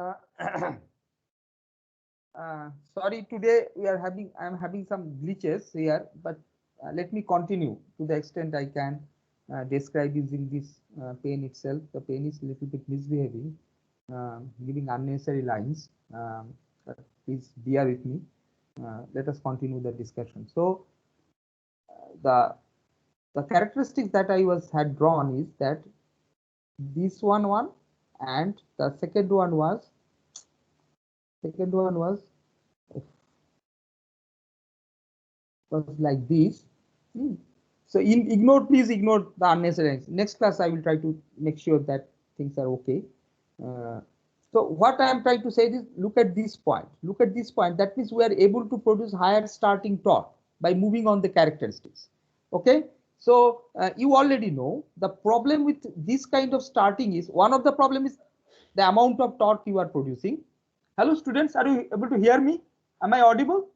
Uh, Sorry, today I am having some glitches here, but let me continue to the extent I can describe using this pen itself. The pen is a little bit misbehaving, giving unnecessary lines. But please bear with me. Let us continue the discussion. So the characteristics that I had drawn is that this one and the second one was like this. Hmm. So please ignore the unnecessary. Next class, I will try to make sure that things are okay. Uh, so what I am trying to say is, look at this point. Look at this point. That means we are able to produce higher starting torque by moving on the characteristics. Okay. So you already know the problem with this kind of starting is, one of the problem is the amount of torque you are producing. Hello students, are you able to hear me? Am I audible?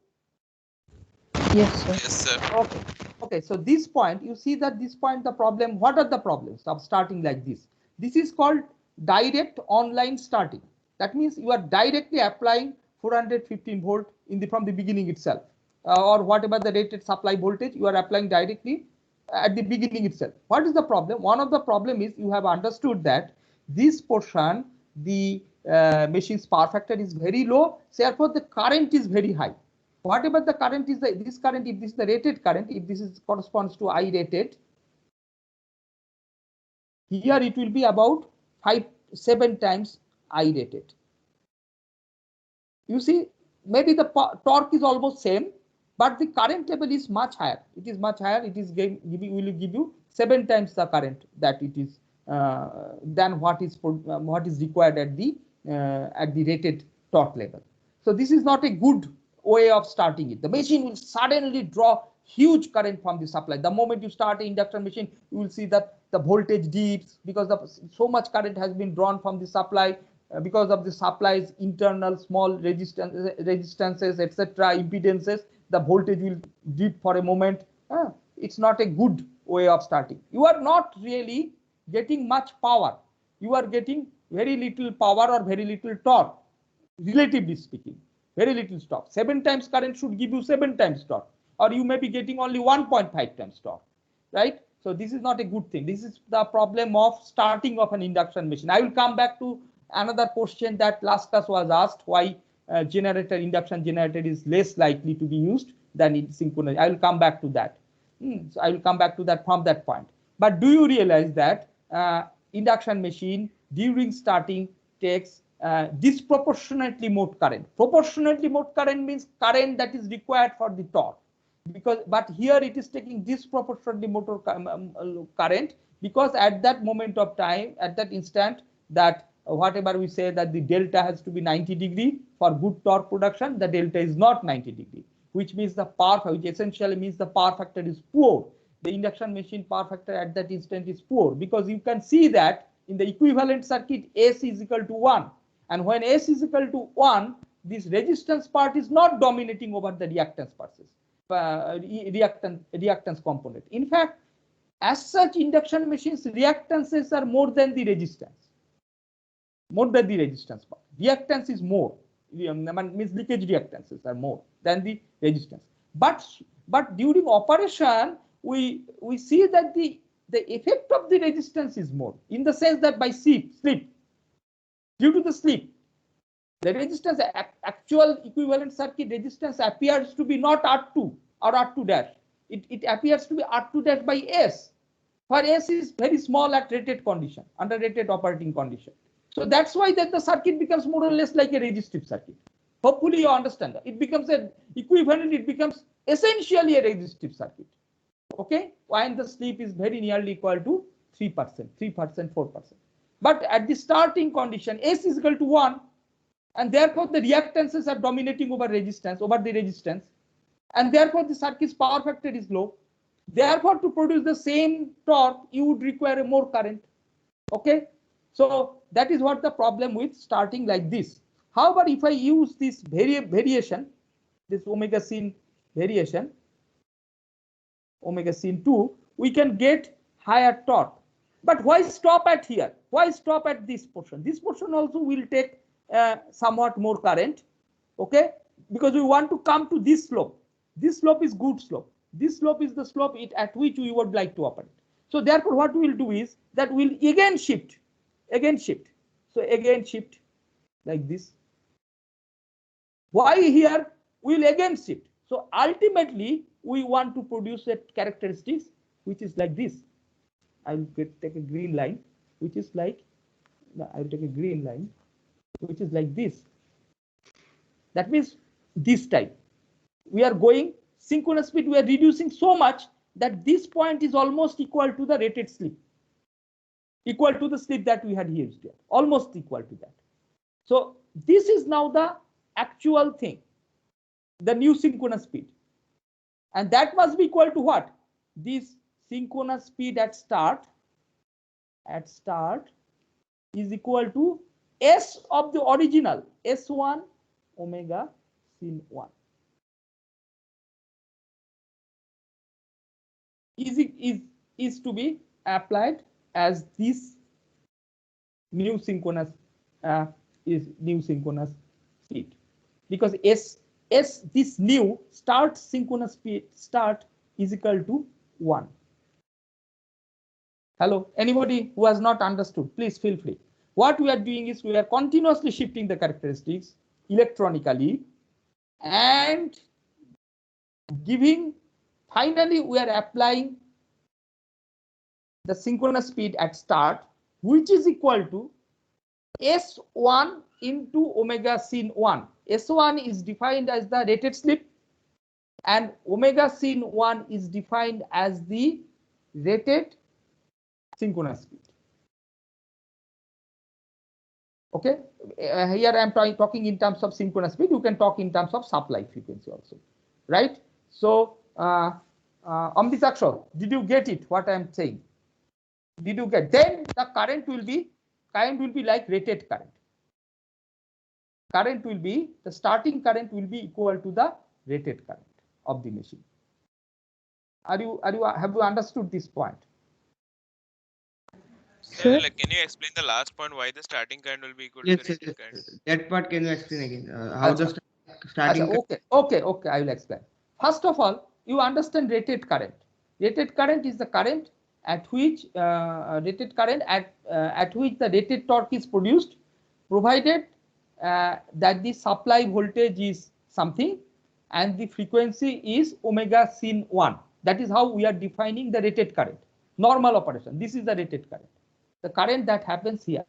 Yes, sir. Yes, sir. Okay. Okay. So this point, you see that this point, the problem, what are the problems of starting like this? This is called direct online starting. That means you are directly applying 415 volt from the beginning itself, or whatever the rated supply voltage you are applying directly at the beginning itself. What is the problem? One of the problem is you have understood that this portion, the machine's power factor is very low, therefore the current is very high. Whatever the current is, this current, if this is the rated current, if this is corresponds to I rated, here it will be about 7 times I rated. You see, maybe the torque is almost same, but the current level is much higher. It is much higher. It is will give you 7 times the current that it is than what is required at the rated torque level. So this is not a good way of starting it. The machine will suddenly draw huge current from the supply. The moment you start an induction machine, you will see that the voltage dips because so much current has been drawn from the supply. Because of the supply's internal small resistances, etc., impedances, the voltage will dip for a moment. It's not a good way of starting. You are not really getting much power. You are getting very little power or very little torque, relatively speaking. Very little torque. 7 times current should give you 7 times torque, or you may be getting only 1.5 times torque, right? So this is not a good thing. This is the problem of starting of an induction machine. I will come back to another question that last class was asked, why induction generator is less likely to be used than in synchronous. I will come back to that. So I will come back to that from that point. But do you realize that induction machine during starting takes disproportionately more current? Proportionately more current means current that is required for the torque. But here it is taking disproportionately more current, because at that moment of time, at that instant, that whatever we say that the delta has to be 90 degree for good torque production, the delta is not 90 degree, which means which essentially means the power factor is poor. The induction machine power factor at that instant is poor, because you can see that in the equivalent circuit S is equal to 1, and when S is equal to 1, this resistance part is not dominating over the reactance reactance component. In fact, as such, induction machines reactances are more than the resistance. More than the resistance part. Reactance is more. Means leakage reactances are more than the resistance. But during operation, we see that the effect of the resistance is more, in the sense that by slip, due to the slip, the resistance, actual equivalent circuit resistance appears to be not R2 or R2 dash. It appears to be R2 dash by S, where S is very small at rated condition, under rated operating condition. So that's why that the circuit becomes more or less like a resistive circuit. Hopefully you understand that. It becomes an equivalent, it becomes essentially a resistive circuit. Okay, when the slip is very nearly equal to 3%, 4%. But at the starting condition, S is equal to 1, and therefore the reactances are dominating over the resistance, and therefore the circuit's power factor is low. Therefore, to produce the same torque, you would require more current. Okay, so that is what the problem with starting like this. However, if I use this variation, this omega sin variation, omega sin 2, we can get higher torque. But why stop at here? Why stop at this portion? This portion also will take somewhat more current, okay, because we want to come to this slope. This slope is good slope. This slope is the slope at which we would like to operate. So therefore what we will do is that we'll again shift. So again shift like this. Why here? We'll again shift. So ultimately we want to produce a characteristics which is like this. I'll take a green line, which is like, I'll take a green line, which is like this. That means this type. We are going synchronous speed, we are reducing so much that this point is almost equal to the rated slip. Equal to the slip that we had used here. Almost equal to that. So this is now the actual thing. The new synchronous speed. And that must be equal to what? This synchronous speed at start is equal to S of the original S1 omega sin 1. Is to be applied as this new synchronous speed, because this new start synchronous speed start is equal to 1. Hello, anybody who has not understood, please feel free. What we are doing is we are continuously shifting the characteristics electronically and giving, finally we are applying the synchronous speed at start, which is equal to S1 into omega sin 1. S1 is defined as the rated slip and omega sin 1 is defined as the rated synchronous speed. Okay, here I am talking in terms of synchronous speed. You can talk in terms of supply frequency also, right? So, Amritaksha, did you get it? What I am saying? Did you get? Then the current will be like rated current. The starting current will be equal to the rated current of the machine. Have you understood this point? Sir, like, can you explain the last point, why the starting current will be equal to the rated current? That part can you explain again? How the starting okay, I will explain. First of all, you understand rated current. Rated current is the current at which the rated torque is produced, provided that the supply voltage is something and the frequency is omega sin 1. That is how we are defining the rated current. Normal operation. This is the rated current. The current that happens here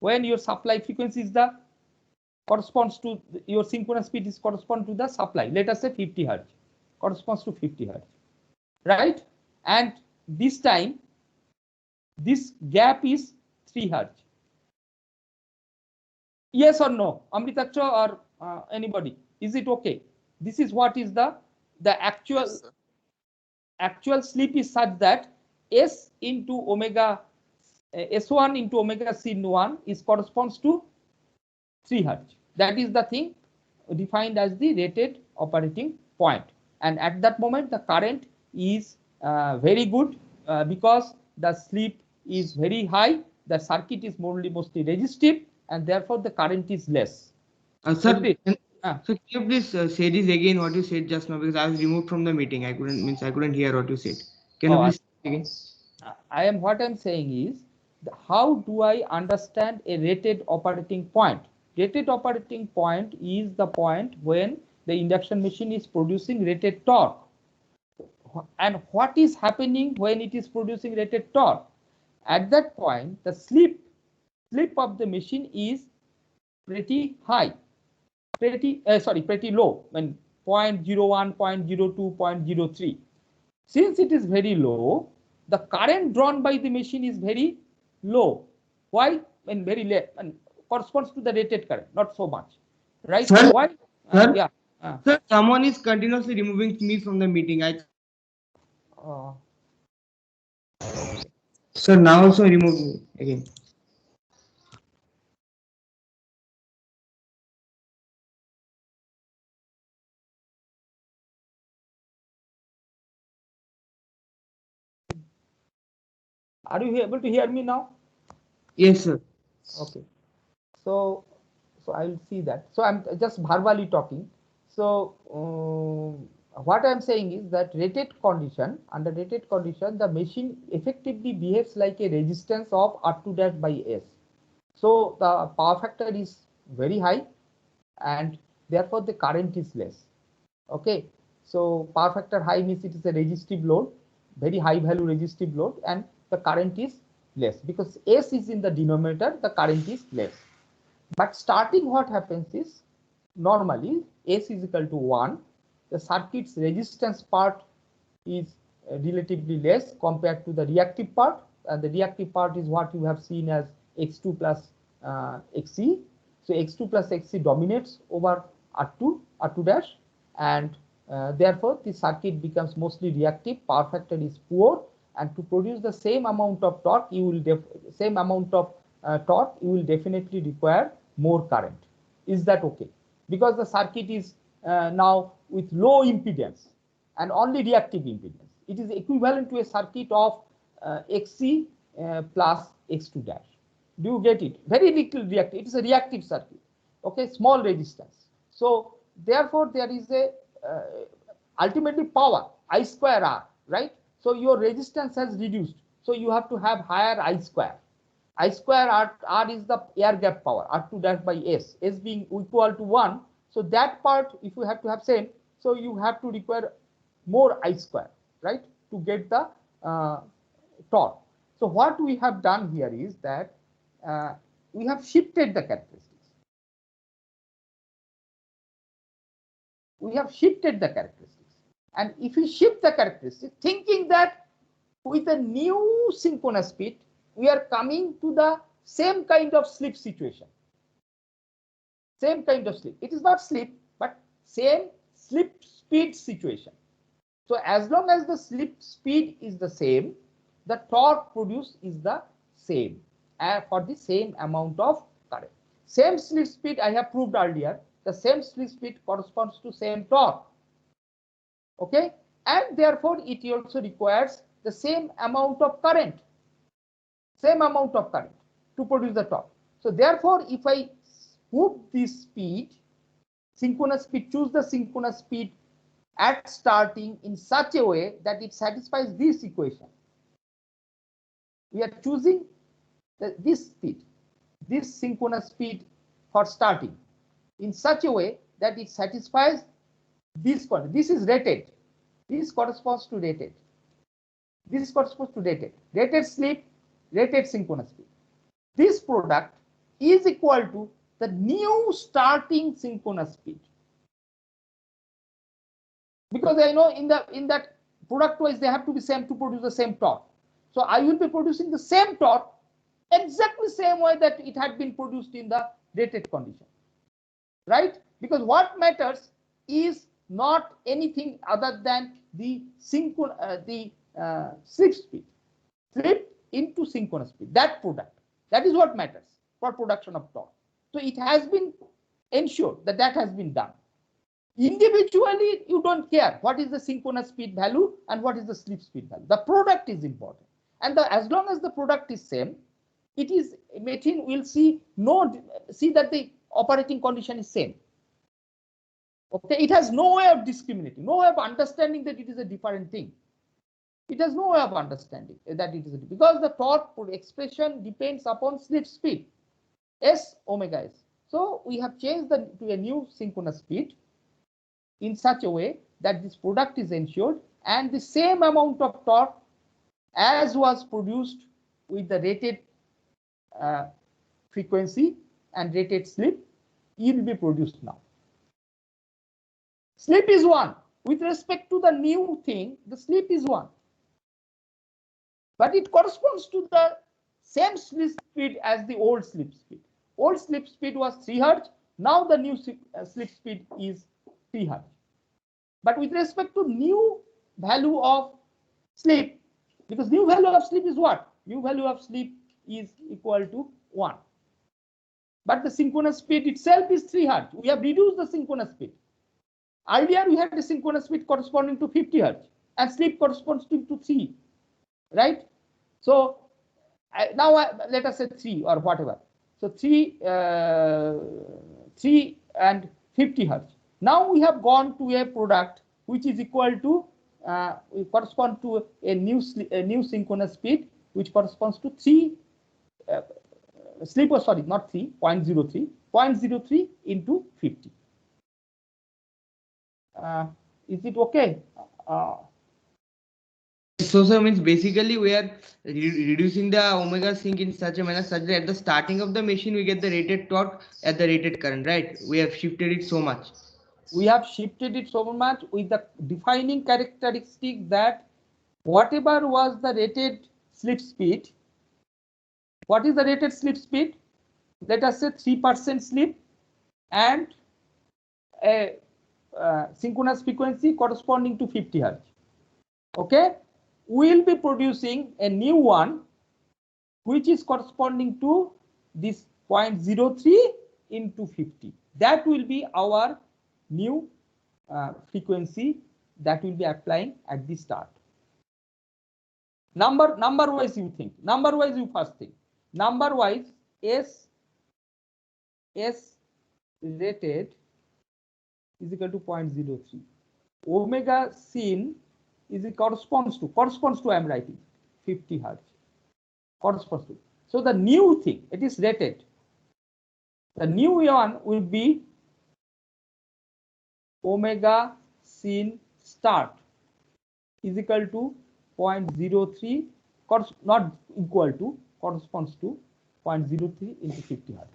when your supply frequency is the corresponds to your synchronous speed is correspond to the supply. Let us say 50 hertz corresponds to 50 hertz, right? And this time this gap is 3 hertz. Yes or no, Amritaksha or anybody? Is it okay? This is what is the actual slip is such that S into omega S1 into omega sin 1 is corresponds to 3 hertz. That is the thing defined as the rated operating point. And at that moment, the current is very good because the slip is very high. The circuit is mostly resistive, and therefore the current is less. Sir, so can you please say this again what you said just now, because I was removed from the meeting. I couldn't hear what you said. Can you please say again? What I'm saying is, how do I understand a rated operating point? Rated operating point is the point when the induction machine is producing rated torque. And what is happening when it is producing rated torque? At that point, the slip of the machine is pretty high, pretty low, when 0.01, 0.02, 0.03. Since it is very low, the current drawn by the machine is very low. Why? When very low and corresponds to the rated current, not so much, right? Sir, why? Sir, Sir, someone is continuously removing me from the meeting. Sir, now also remove me again. Are you able to hear me now? Yes, sir. Okay. So So I will see that. So I'm just verbally talking. So what I'm saying is that rated condition, under rated condition, the machine effectively behaves like a resistance of R2 dash by S. So the power factor is very high and therefore the current is less. Okay. So power factor high means it is a resistive load, very high value resistive load, and the current is less because S is in the denominator, the current is less. But starting what happens is normally S is equal to 1. The circuit's resistance part is relatively less compared to the reactive part. And the reactive part is what you have seen as X2 plus Xc. So X2 plus Xc dominates over R2 dash, and therefore the circuit becomes mostly reactive. Power factor is poor, and to produce the same amount of torque, you will definitely require more current. Is that okay? Because the circuit is now with low impedance and only reactive impedance. It is equivalent to a circuit of Xc plus X2 dash. Do you get it? Very little reactive. It is a reactive circuit. Okay, small resistance. So therefore there is a ultimately power I square R, right? So your resistance has reduced. So you have to have higher I square. I square R is the air gap power, R2 dash by S, S being equal to 1. So that part, if you have to have same, so you have to require more I square, right, to get the torque. So what we have done here is that we have shifted the characteristics. We have shifted the characteristics. And if we shift the characteristics, thinking that with a new synchronous speed, we are coming to the same kind of slip situation. Same kind of slip. It is not slip, but same slip speed situation. So as long as the slip speed is the same, the torque produced is the same for the same amount of current. Same slip speed I have proved earlier. The same slip speed corresponds to same torque. Okay, and therefore it also requires the same amount of current. Same amount of current to produce the torque. So therefore, if I move this speed, synchronous speed, choose the synchronous speed at starting in such a way that it satisfies this equation. We are choosing this speed, this synchronous speed for starting in such a way that it satisfies this quantity. This is rated. This corresponds to rated. This corresponds to rated. Rated slip, rated synchronous speed. This product is equal to the new starting synchronous speed. Because I know in that product wise they have to be same to produce the same torque. So I will be producing the same torque exactly same way that it had been produced in the rated condition. Right? Because what matters is not anything other than the slip speed. Slip into synchronous speed. That product. That is what matters for production of torque. So it has been ensured that that has been done. Individually, you don't care what is the synchronous speed value and what is the slip speed value. The product is important. And as long as the product is same, it is machine will see that the operating condition is same. Okay, it has no way of discriminating, no way of understanding that it is a different thing. It has no way of understanding that it is because the torque expression depends upon slip speed, S omega S. So we have changed to a new synchronous speed in such a way that this product is ensured and the same amount of torque as was produced with the rated frequency and rated slip will be produced now. Slip is 1. With respect to the new thing, the slip is 1. But it corresponds to the same slip speed as the old slip speed. Old slip speed was 3 Hz. Now the new slip speed is 3 Hz. But with respect to new value of slip, because new value of slip is what? New value of slip is equal to 1. But the synchronous speed itself is 3 Hz. We have reduced the synchronous speed. Earlier we had the synchronous speed corresponding to 50 Hz and slip corresponds to 3, right? So now let us say 3 or whatever. So 3 3 and 50 hertz. Now we have gone to a product which is equal to correspond to a new synchronous speed which corresponds to 3 sorry, not 3, 0.03 into 50. Is it okay? So sir, means basically we are reducing the omega sync in such a manner such that at the starting of the machine we get the rated torque at the rated current, right? We have shifted it so much. We have shifted it so much with the defining characteristic that whatever was the rated slip speed, what is the rated slip speed? Let us say 3% slip and a synchronous frequency corresponding to 50 hertz. Okay, we will be producing a new one which is corresponding to this 0.03 into 50. That will be our new frequency that will be applying at the start. Number wise you think. Number wise you first think. Number wise S rated is equal to 0.03. Omega sin is corresponds to I am writing 50 hertz. Corresponds to. So the new thing, it is rated. The new one will be omega sin start is equal to 0.03, not equal to, corresponds to 0.03 into 50 hertz.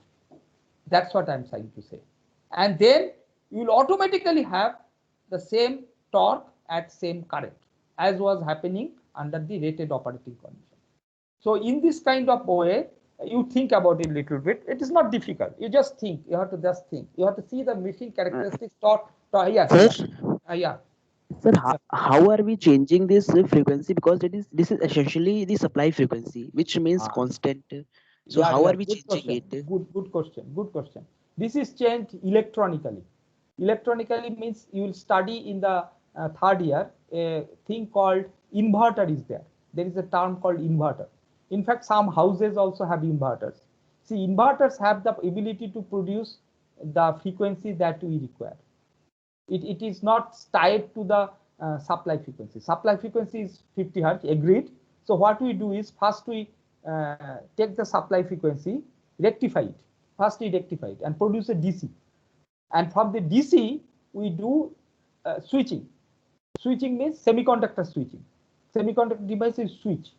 That's what I'm trying to say. And then you will automatically have the same torque at same current as was happening under the rated operating condition. So in this kind of way, you think about it a little bit. It is not difficult. You just think. You have to just think. You have to see the machine characteristics. Yes. Yeah. Sir, how are we changing this frequency? Because this is essentially the supply frequency, which remains constant. So how are we changing it? Good question. Good question. This is changed electronically. Electronically means you will study in the third year a thing called inverter is there. There is a term called inverter. In fact, some houses also have inverters. See, inverters have the ability to produce the frequency that we require. It is not tied to the supply frequency. Supply frequency is 50 hertz, agreed. So what we do is first we take the supply frequency, rectify it. First we rectify it and produce a DC. And from the DC, we do switching. Switching means semiconductor switching. Semiconductor devices switch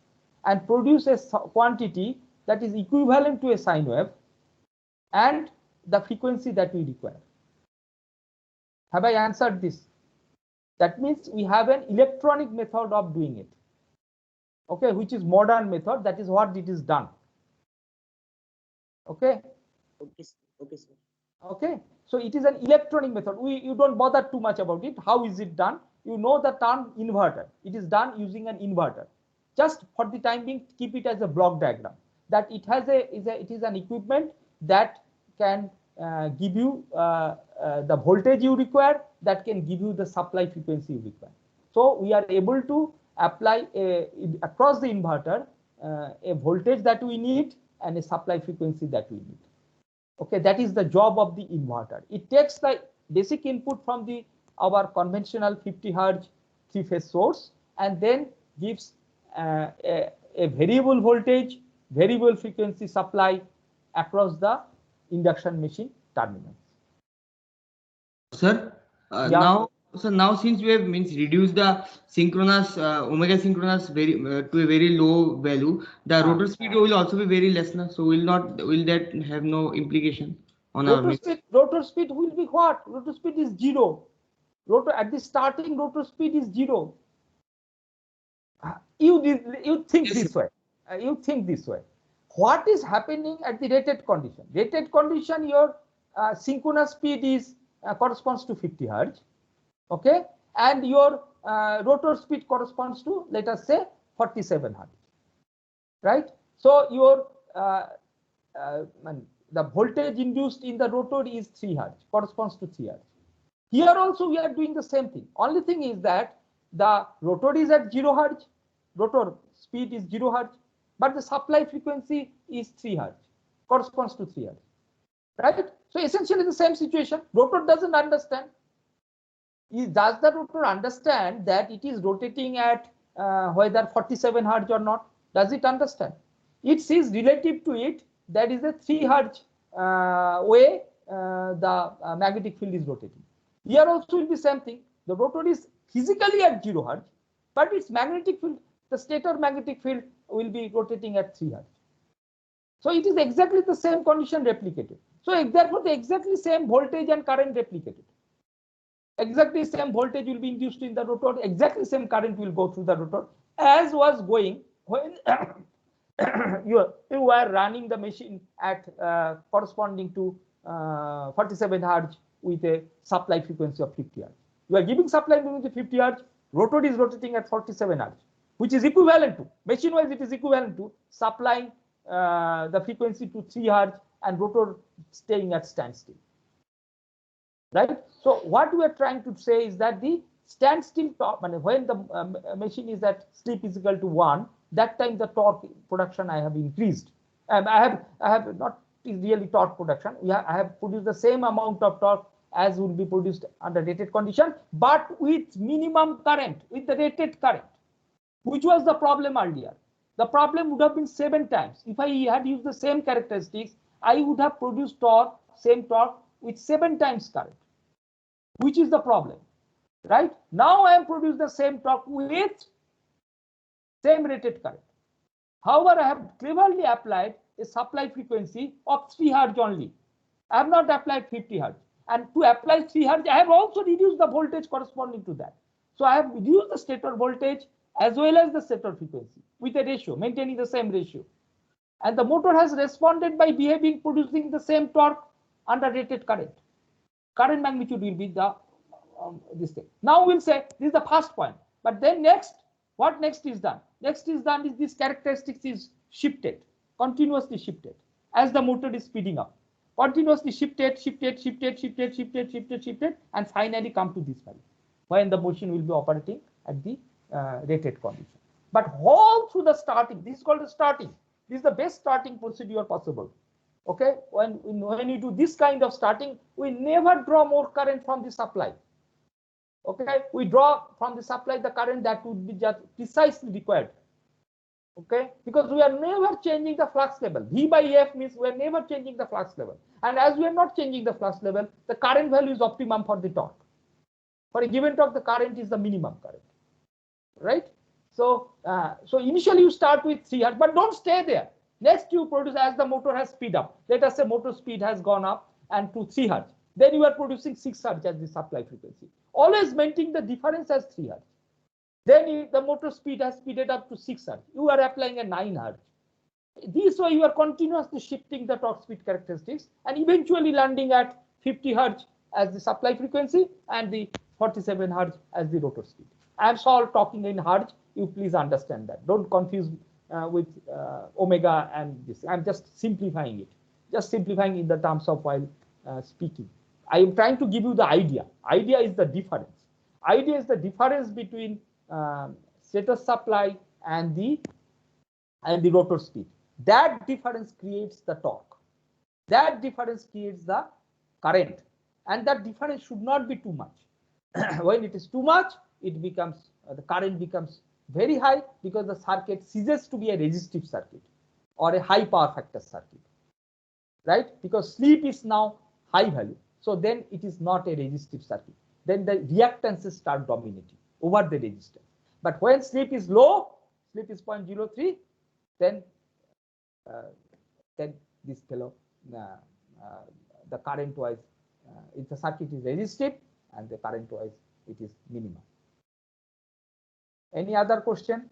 and produce a quantity that is equivalent to a sine wave and the frequency that we require. Have I answered this? That means we have an electronic method of doing it. Okay, which is modern method. That is what it is done. Okay. Okay, sir. Okay. So it is an electronic method. You don't bother too much about it. How is it done? You know the term inverter. It is done using an inverter. Just for the time being, keep it as a block diagram. That it has it is an equipment that can give you the voltage you require, that can give you the supply frequency you require. So we are able to apply across the inverter a voltage that we need and a supply frequency that we need. Okay, that is the job of the inverter. It takes the basic input from our conventional 50 hertz 3-phase source and then gives a variable voltage, variable frequency supply across the induction machine terminals. Sir, now since we have reduced the synchronous omega synchronous to a very low value, the rotor speed will also be very less now. So will that have no implication on our speed? Rotor speed will be what? Rotor speed is 0. At the starting rotor speed is 0. You think this way. You think this way. What is happening at the rated condition? Rated condition, your synchronous speed is corresponds to 50 hertz. Okay, and your rotor speed corresponds to, let us say, 47 hertz. Right. So your the voltage induced in the rotor is 3 hertz, corresponds to 3 hertz. Here also we are doing the same thing. Only thing is that the rotor is at 0 hertz, rotor speed is 0 hertz, but the supply frequency is 3 hertz, corresponds to 3 hertz. right? So essentially the same situation. Rotor doesn't understand. Does the rotor understand that it is rotating at whether 47 hertz or not? Does it understand? It sees relative to it that is a 3 hertz way the magnetic field is rotating. Here also will be same thing. The rotor is physically at 0 hertz, but its magnetic field, the stator magnetic field will be rotating at 3 hertz. So it is exactly the same condition replicated. So therefore the exactly same voltage and current replicated. Exactly same voltage will be induced in the rotor, exactly same current will go through the rotor as was going when you were running the machine at corresponding to 47 hertz with a supply frequency of 50 hertz. You are giving supply frequency 50 hertz, rotor is rotating at 47 hertz, which is equivalent to, machine wise it is equivalent to supplying the frequency to 3 hertz and rotor staying at standstill. Right? So what we are trying to say is that the standstill torque, when the machine is at slip is equal to 1, that time the torque production I have increased. I have not really torque production. I have produced the same amount of torque as will be produced under rated condition, but with minimum current, with the rated current, which was the problem earlier. The problem would have been 7 times. If I had used the same characteristics, I would have produced torque, same torque with 7 times current, which is the problem, right? Now I am producing the same torque with same rated current. However, I have cleverly applied a supply frequency of 3 hertz only. I have not applied 50 hertz. And to apply 3 hertz, I have also reduced the voltage corresponding to that. So I have reduced the stator voltage as well as the stator frequency with a ratio, maintaining the same ratio. And the motor has responded by behaving, producing the same torque under rated current. Current magnitude will be the this thing. Now we'll say this is the first point. But then next, what next is done? Next is done is this characteristics is shifted, continuously shifted as the motor is speeding up. Continuously shifted, and finally come to this value when the machine will be operating at the rated condition. But all through the starting, this is called the starting. This is the best starting procedure possible. Okay, when you do this kind of starting, we never draw more current from the supply. Okay, we draw from the supply the current that would be just precisely required. Okay, because we are never changing the flux level. V by F means we are never changing the flux level. And as we are not changing the flux level, the current value is optimum for the torque. For a given torque, the current is the minimum current. Right? So, so initially you start with 3 hertz, but don't stay there. Next you produce as the motor has speed up. Let us say motor speed has gone up and to 3 hertz. Then you are producing 6 hertz as the supply frequency. Always maintaining the difference as 3 hertz. Then the motor speed has speeded up to 6 hertz. You are applying a 9 hertz. This way you are continuously shifting the torque speed characteristics and eventually landing at 50 hertz as the supply frequency and the 47 hertz as the rotor speed. I am all talking in hertz. You please understand that. Don't confuse with omega and this. I'm just simplifying it. Just simplifying in the terms of while speaking. I am trying to give you the idea. Idea is the difference. Idea is the difference between stator supply and the rotor speed. That difference creates the torque. That difference creates the current, and that difference should not be too much. When it is too much, it becomes the current becomes very high because the circuit ceases to be a resistive circuit or a high power factor circuit, right? Because sleep is now high value, so then it is not a resistive circuit. Then the reactances start dominating over the resistance. But when sleep is low, sleep is 0.03, then this fellow the current wise if the circuit is resistive and the current wise it is minimum. Any other question?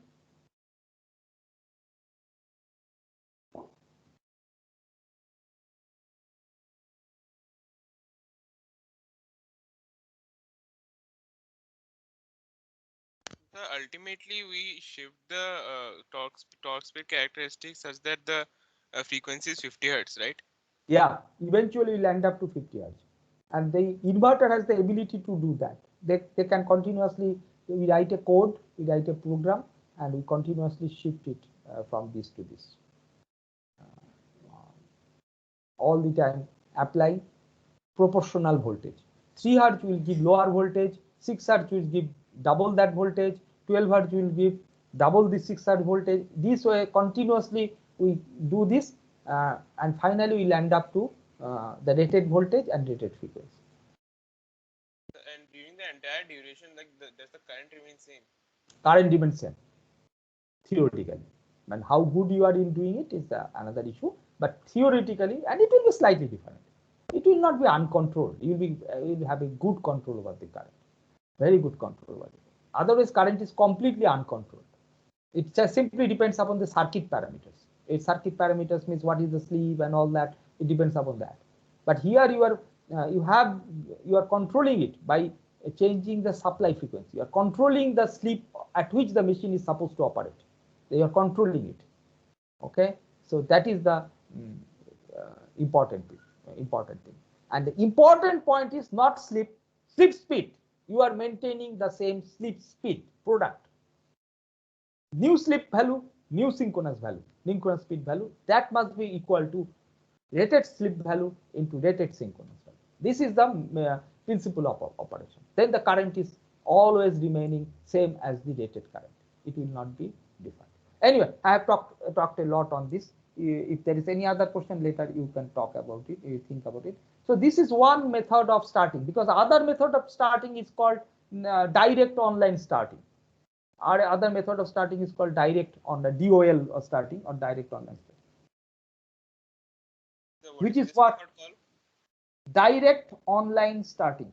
So ultimately, we shift the torque speed characteristics such that the frequency is 50 hertz, right? Yeah, eventually you'll end up to 50 hertz. And the inverter has the ability to do that. They can continuously, we write a code, we write a program, and we continuously shift it from this to this. All the time apply proportional voltage. 3 hertz will give lower voltage, 6 hertz will give double that voltage, 12 hertz will give double the 6 hertz voltage. This way continuously we do this and finally we'll end up to the rated voltage and rated frequency. And during the entire duration, like does the current remain same? Current remains same, theoretically. And how good you are in doing it is another issue. But theoretically, and it will be slightly different. It will not be uncontrolled. You will have a good control over the current, very good control over it. Otherwise, current is completely uncontrolled. It just simply depends upon the circuit parameters. If circuit parameters means what is the sleeve and all that, it depends upon that. But here you are controlling it by changing the supply frequency. You are controlling the sleep at which the machine is supposed to operate. You are controlling it. Okay, so that is the important thing. And the important point is not sleep speed. You are maintaining the same sleep speed product. New sleep value, new synchronous speed value, that must be equal to rated sleep value into rated synchronous value. This is the principle of operation. Then the current is always remaining same as the rated current. It will not be different. Anyway, I have talked a lot on this. If there is any other question later, you can talk about it, you think about it. So this is one method of starting, because other method of starting is called direct online starting. Our other method of starting is called direct on the DOL or starting or direct online starting. So which is what? Called? Direct online starting.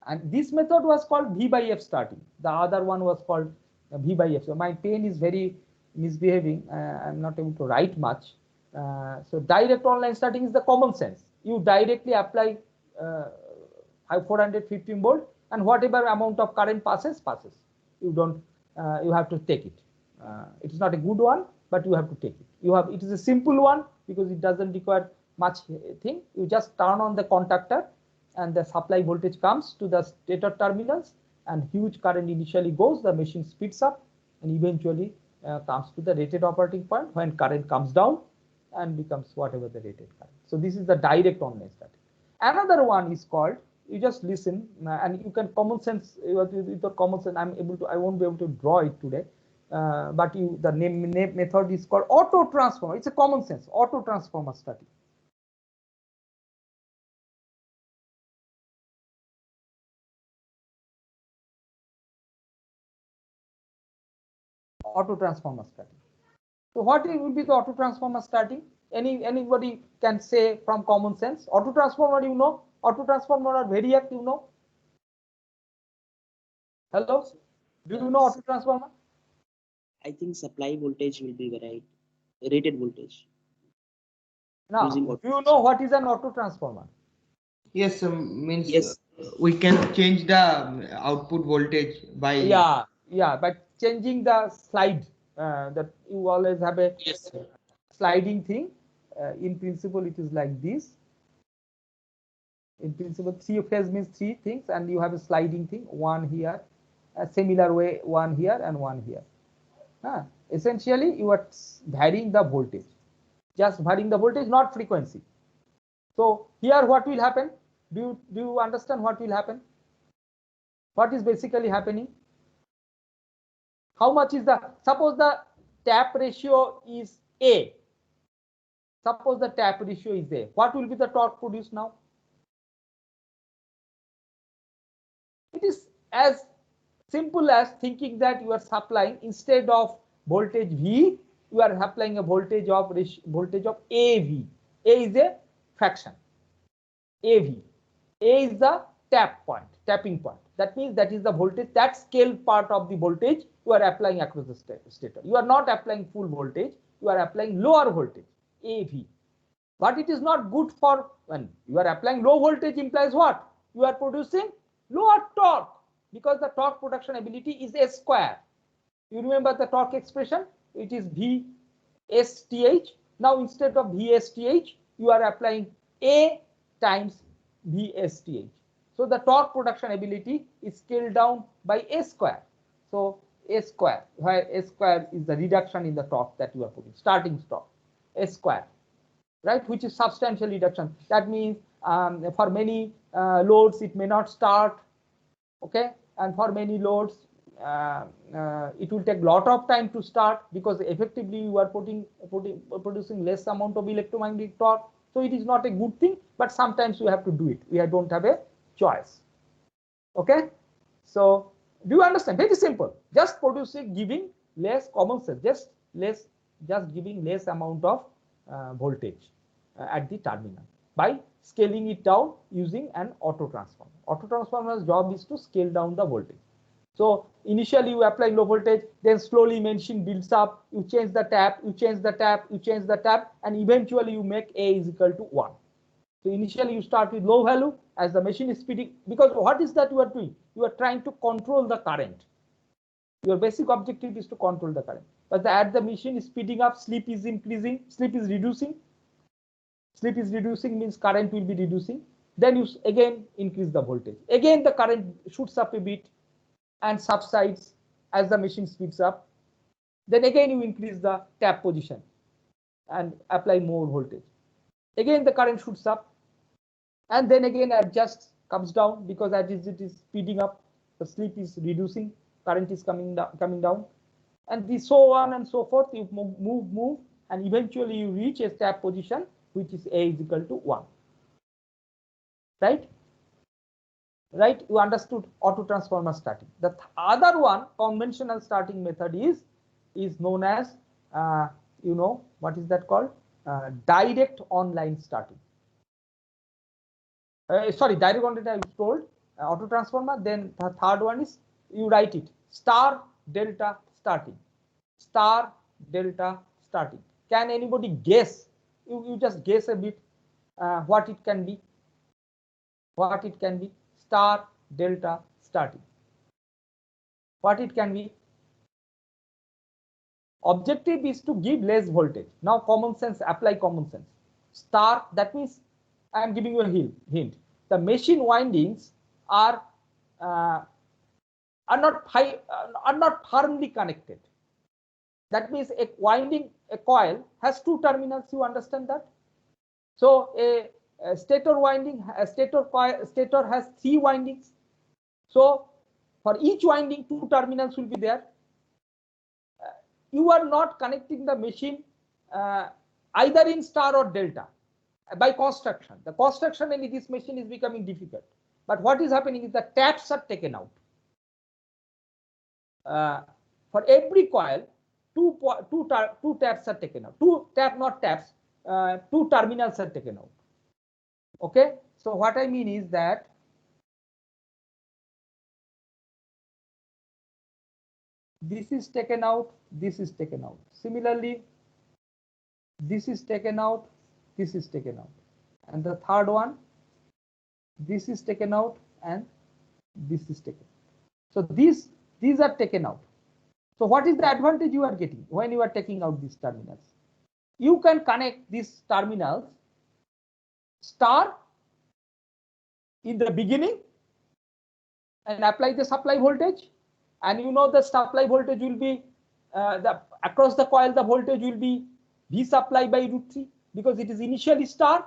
And this method was called V by F starting. The other one was called V by F. So my pen is very misbehaving. I'm not able to write much. So direct online starting is the common sense. You directly apply 415 volt, and whatever amount of current passes. You don't. You have to take it. It is not a good one, but you have to take it. It is a simple one because it doesn't require much thing. You just turn on the contactor, and the supply voltage comes to the stator terminals, and huge current initially goes. The machine speeds up, and eventually comes to the rated operating point when current comes down and becomes whatever the rated current. So this is the direct online starting. Another one is called, you just listen and you can common sense, with the common sense I won't be able to draw it today, but the name method is called auto transformer. It's a common sense auto transformer starting. Auto transformer starting. So what will be the auto transformer starting? Anybody can say from common sense. Auto transformer, you know. Auto transformer or variac, you know. Hello, do you know auto transformer? I think supply voltage will be right, rated voltage. Now, do you know what is an auto transformer? Yes, means Yes. We can change the output voltage by by changing the slide. That you always have a sliding thing. In principle, it is like this. In principle, 3 phase means 3 things, and you have a sliding thing. One here, a similar way, one here and one here. Essentially, you are varying the voltage. Just varying the voltage, not frequency. So here, what will happen? Do you understand what will happen? What is basically happening? How much is suppose the tap ratio is A. Suppose the tap ratio is A. What will be the torque produced now? It is as simple as thinking that you are supplying, instead of voltage V, you are applying a voltage of AV. A is a fraction. AV. A is the tapping point. That means that is the voltage, that scale part of the voltage you are applying across the stator. You are not applying full voltage, you are applying lower voltage, AV. But it is not good for when you are applying low voltage, implies what? You are producing lower torque, because the torque production ability is a square. You remember the torque expression? It is VSTH. Now instead of VSTH, you are applying A times VSTH. So the torque production ability is scaled down by A square. So A square, where A square is the reduction in the torque that you are putting, starting torque, A square, right, which is substantial reduction. That means for many loads it may not start, okay, and for many loads it will take lot of time to start, because effectively you are producing less amount of electromagnetic torque. So it is not a good thing, but sometimes we have to do it. We don't have a choice. Okay, so do you understand? Very simple. Just giving less common sense, just giving less amount of voltage at the terminal by scaling it down using an auto transformer. Auto transformer's job is to scale down the voltage. So initially you apply low voltage, then slowly machine builds up, you change the tap, you change the tap, you change the tap, and eventually you make A is equal to 1. So initially you start with low value as the machine is speeding, because what is that you are doing? You are trying to control the current. Your basic objective is to control the current. But as the machine is speeding up, sleep is increasing, sleep is reducing. Sleep is reducing means current will be reducing. Then you again increase the voltage. Again the current shoots up a bit and subsides as the machine speeds up. Then again you increase the tap position and apply more voltage. Again the current shoots up, and then again adjusts, comes down, because as it is speeding up, the sleep is reducing, current is coming down, and this so on and so forth. You move, and eventually you reach a tap position which is A is equal to 1. Right? Right? You understood auto transformer starting. The other one, conventional starting method, is known as you know what is that called? Direct online starting. Sorry, direct online I told auto transformer. Then the third one is, you write it, star delta starting. Star delta starting. Can anybody guess? You just guess a bit what it can be. What it can be? Star delta starting. What it can be? Objective is to give less voltage. Now common sense, apply common sense. Star, that means I am giving you a hint. The machine windings are not firmly connected. That means a coil has two terminals. You understand that? So a stator has 3 windings. So for each winding, 2 terminals will be there. You are not connecting the machine either in star or delta by construction. The construction in this machine is becoming difficult. But what is happening is the taps are taken out. For every coil, two taps are taken out. 2 terminals are taken out. Okay. So what I mean is that this is taken out, this is taken out. Similarly, this is taken out, this is taken out. And the third one, this is taken out and this is taken. So these are taken out. So what is the advantage you are getting when you are taking out these terminals? You can connect these terminals star in the beginning and apply the supply voltage. And you know the supply voltage will be across the coil, the voltage will be V supply by √3, because it is initially star.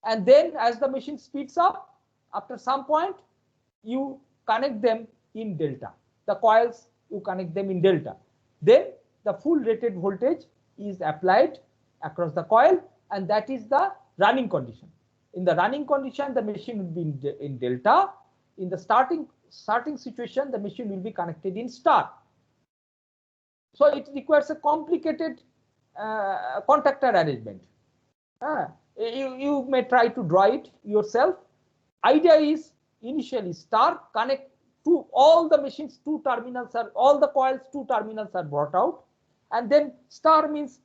And then as the machine speeds up, after some point, you connect them in delta. The coils, you connect them in delta. Then the full rated voltage is applied across the coil, and that is the running condition. In the running condition, the machine will be in delta. In the starting situation, the machine will be connected in star. So it requires a complicated contactor arrangement. You may try to draw it yourself. Idea is initially star, connect to all the machines, all the coils, 2 terminals are brought out, and then star means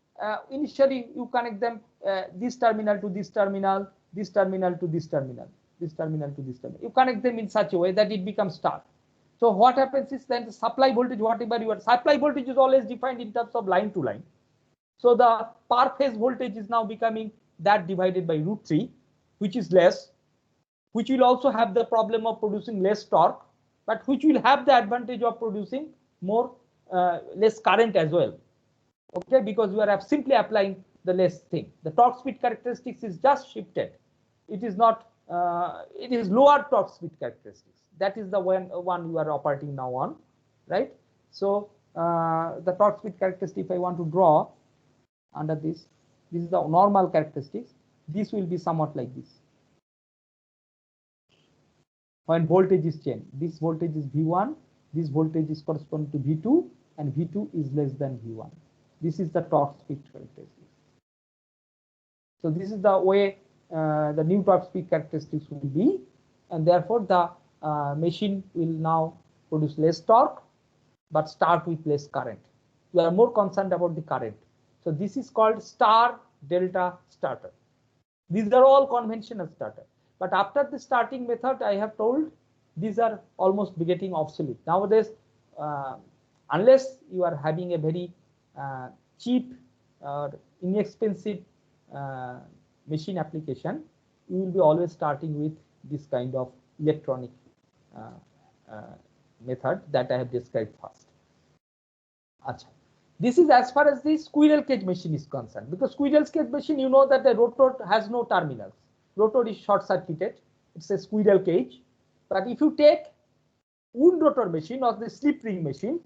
initially you connect them this terminal to this terminal, this terminal to this terminal, this terminal to this terminal. You connect them in such a way that it becomes star. So what happens is then the supply voltage, whatever your supply voltage is always defined in terms of line to line. So the per phase voltage is now becoming that divided by √3, which is less, which will also have the problem of producing less torque, but which will have the advantage of producing more less current as well. Okay, because we are simply applying the less thing. The torque speed characteristics is just shifted. It is not. It is lower torque speed characteristics. That is the one you are operating now on, right? So the torque speed characteristic, if I want to draw under this is the normal characteristics. This will be somewhat like this. When voltage is changed, this voltage is V1, this voltage is corresponding to V2, and V2 is less than V1. This is the torque speed characteristics. So this is the way the new torque speed characteristics will be, and therefore the machine will now produce less torque, but start with less current. We are more concerned about the current. So this is called star delta starter. These are all conventional starter. But after the starting method, I have told these are almost getting obsolete. Nowadays, unless you are having a very cheap or inexpensive machine application, you will be always starting with this kind of electronic method that I have described first. Achha. This is as far as the squirrel cage machine is concerned, because squirrel cage machine, you know that the rotor has no terminals. Rotor is short circuited. It's a squirrel cage. But if you take wound rotor machine or the slip ring machine,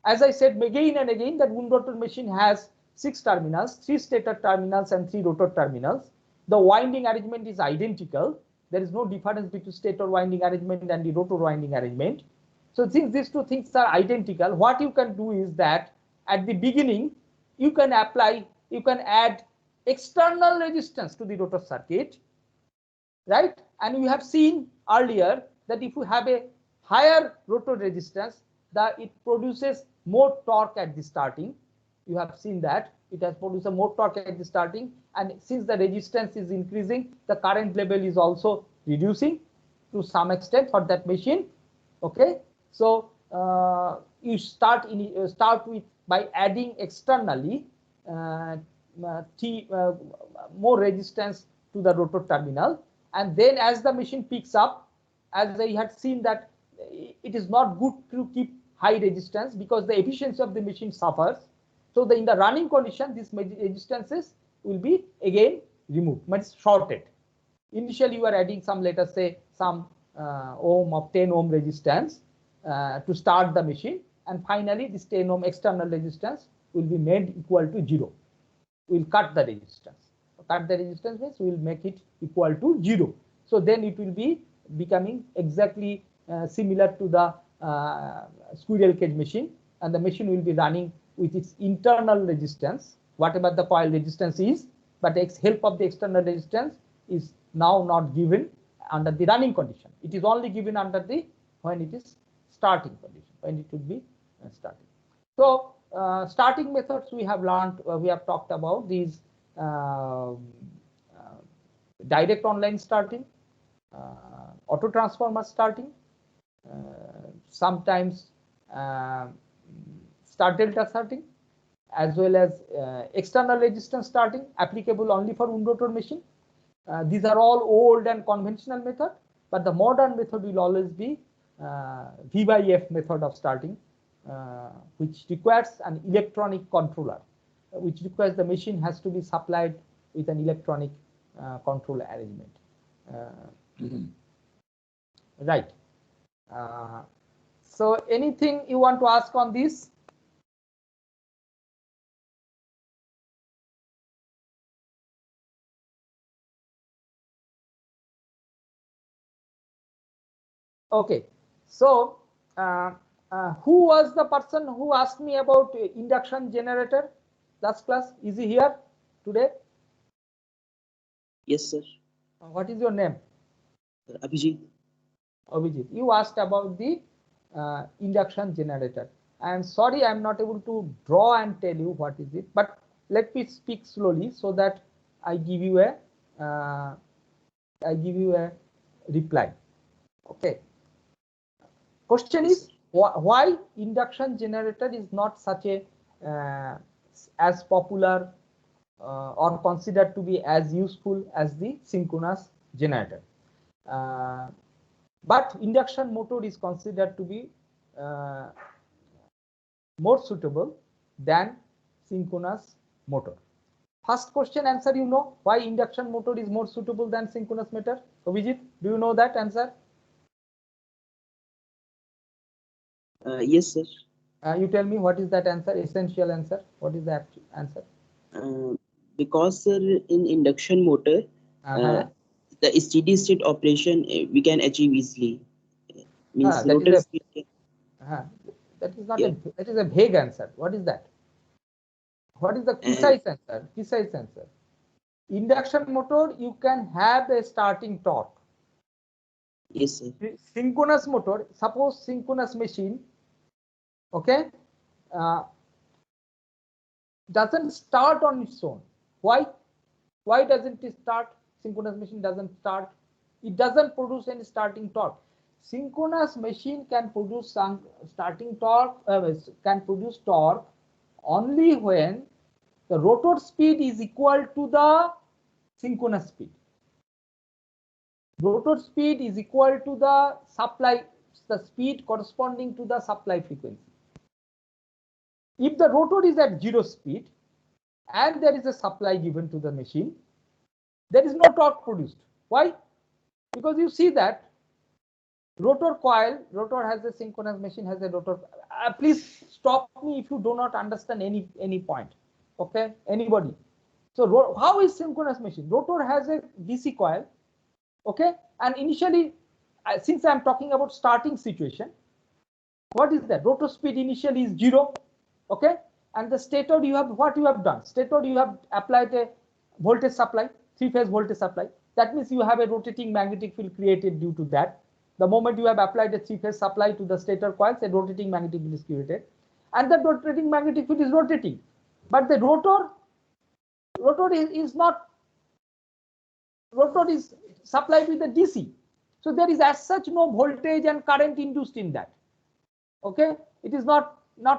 as I said again and again, that wound rotor machine has 6 terminals, 3 stator terminals and 3 rotor terminals. The winding arrangement is identical. There is no difference between stator winding arrangement and the rotor winding arrangement. So since these two things are identical, what you can do is that at the beginning, you can add external resistance to the rotor circuit, right? And we have seen earlier that if you have a higher rotor resistance, that it produces more torque at the starting. You have seen that it has produced more torque at the starting, and since the resistance is increasing, the current level is also reducing to some extent for that machine. Okay, so you start with by adding externally more resistance to the rotor terminal, and then as the machine picks up, as I had seen that it is not good to keep high resistance because the efficiency of the machine suffers. So in the running condition, these resistances will be again removed, but shorted. Initially, you are adding some, let us say, some ohm of 10 ohm resistance to start the machine, and finally this 10 ohm external resistance will be made equal to 0. We will cut the resistance. Cut the resistance means we will make it equal to 0. So then it will be becoming exactly similar to the squirrel cage machine, and the machine will be running with its internal resistance, whatever the coil resistance is, but the help of the external resistance is now not given under the running condition. It is only given under the when it is starting condition, when it would be starting. So starting methods we have learned, we have talked about these direct online starting, auto transformer starting, sometimes star delta starting, as well as external resistance starting, applicable only for wound rotor machine. These are all old and conventional method, but the modern method will always be V/F method of starting, which requires an electronic controller, which requires the machine has to be supplied with an electronic control arrangement. Right. So anything you want to ask on this? Okay, so who was the person who asked me about induction generator last class? Is he here today? Yes, sir. What is your name? Abhijit. Abhijit, you asked about the induction generator. I am sorry I am not able to draw and tell you what is it, but let me speak slowly so that I give you a reply. Okay. Question is why induction generator is not such a as popular or considered to be as useful as the synchronous generator. But induction motor is considered to be more suitable than synchronous motor. First question answer, you know why induction motor is more suitable than synchronous motor. So Vijit, do you know that answer? Yes, sir. You tell me what is that answer, essential answer. What is that answer? Because sir, in induction motor, Uh-huh. the steady state operation we can achieve easily. Means That is rotor a speed. that is not Yeah. that is a vague answer. What is that? What is the precise answer? Precise answer. Induction motor, you can have a starting torque. Yes, sir. Synchronous motor, suppose synchronous machine, okay, uh, doesn't start on its own. Why? Why doesn't it start? Synchronous machine doesn't start. It doesn't produce any starting torque. Synchronous machine can produce some starting torque, can produce torque only when the rotor speed is equal to the synchronous speed. Rotor speed is equal to the supply, the speed corresponding to the supply frequency. If the rotor is at 0 speed and there is a supply given to the machine, there is no torque produced. Why? Because you see that rotor coil, rotor has a synchronous machine has a rotor. Please stop me if you do not understand any point. Okay, anybody. So how is synchronous machine? Rotor has a DC coil. Okay, and initially, since I am talking about starting situation, what is that? Rotor speed initially is 0. Okay, and the stator, you have what you have done. Stator, you have applied a voltage supply, 3-phase voltage supply. That means you have a rotating magnetic field created due to that. The moment you have applied a 3-phase supply to the stator coils, a rotating magnetic field is created, and that rotating magnetic field is rotating. But the rotor is not. Rotor is supplied with the DC. So there is as such no voltage and current induced in that. Okay, it is not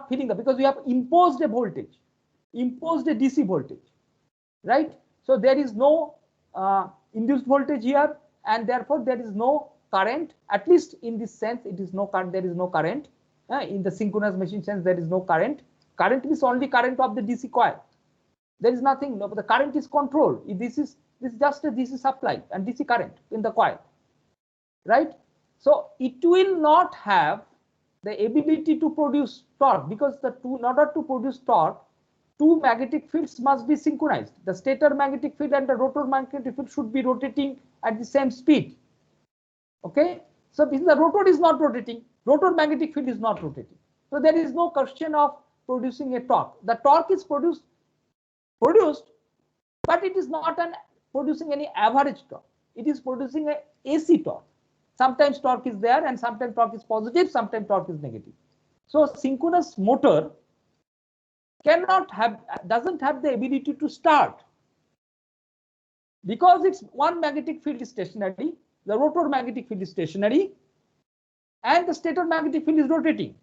filling up because we have imposed a voltage, imposed a DC voltage, right? So there is no induced voltage here, and therefore there is no current. At least in this sense, it is no current. There is no current. In the synchronous machine sense, there is no current. Current is only current of the DC coil. There is nothing. No, the current is controlled. This is just a DC supply and DC current in the coil, right? So it will not have the ability to produce torque because in order to produce torque, two magnetic fields must be synchronized. The stator magnetic field and the rotor magnetic field should be rotating at the same speed. Okay, so because the rotor is not rotating, rotor magnetic field is not rotating. So there is no question of producing a torque. The torque is produced, but it is not producing any average torque. It is producing a AC torque. Sometimes torque is there and sometimes torque is positive, sometimes torque is negative. So synchronous motor doesn't have the ability to start because it's one magnetic field is stationary, the rotor magnetic field is stationary, and the stator magnetic field is rotating.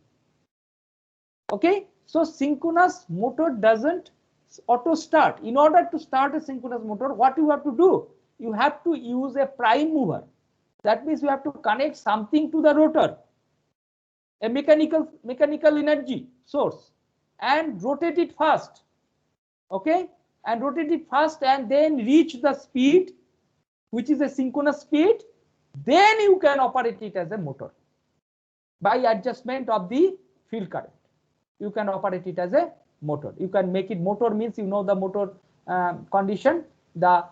Okay, so synchronous motor doesn't auto start. In order to start a synchronous motor, what you have to do? You have to use a prime mover. That means you have to connect something to the rotor, a mechanical energy source, and rotate it fast. Okay, and rotate it fast and then reach the speed, which is a synchronous speed. Then you can operate it as a motor by adjustment of the field current. You can operate it as a motor. You can make it motor means you know the motor condition. The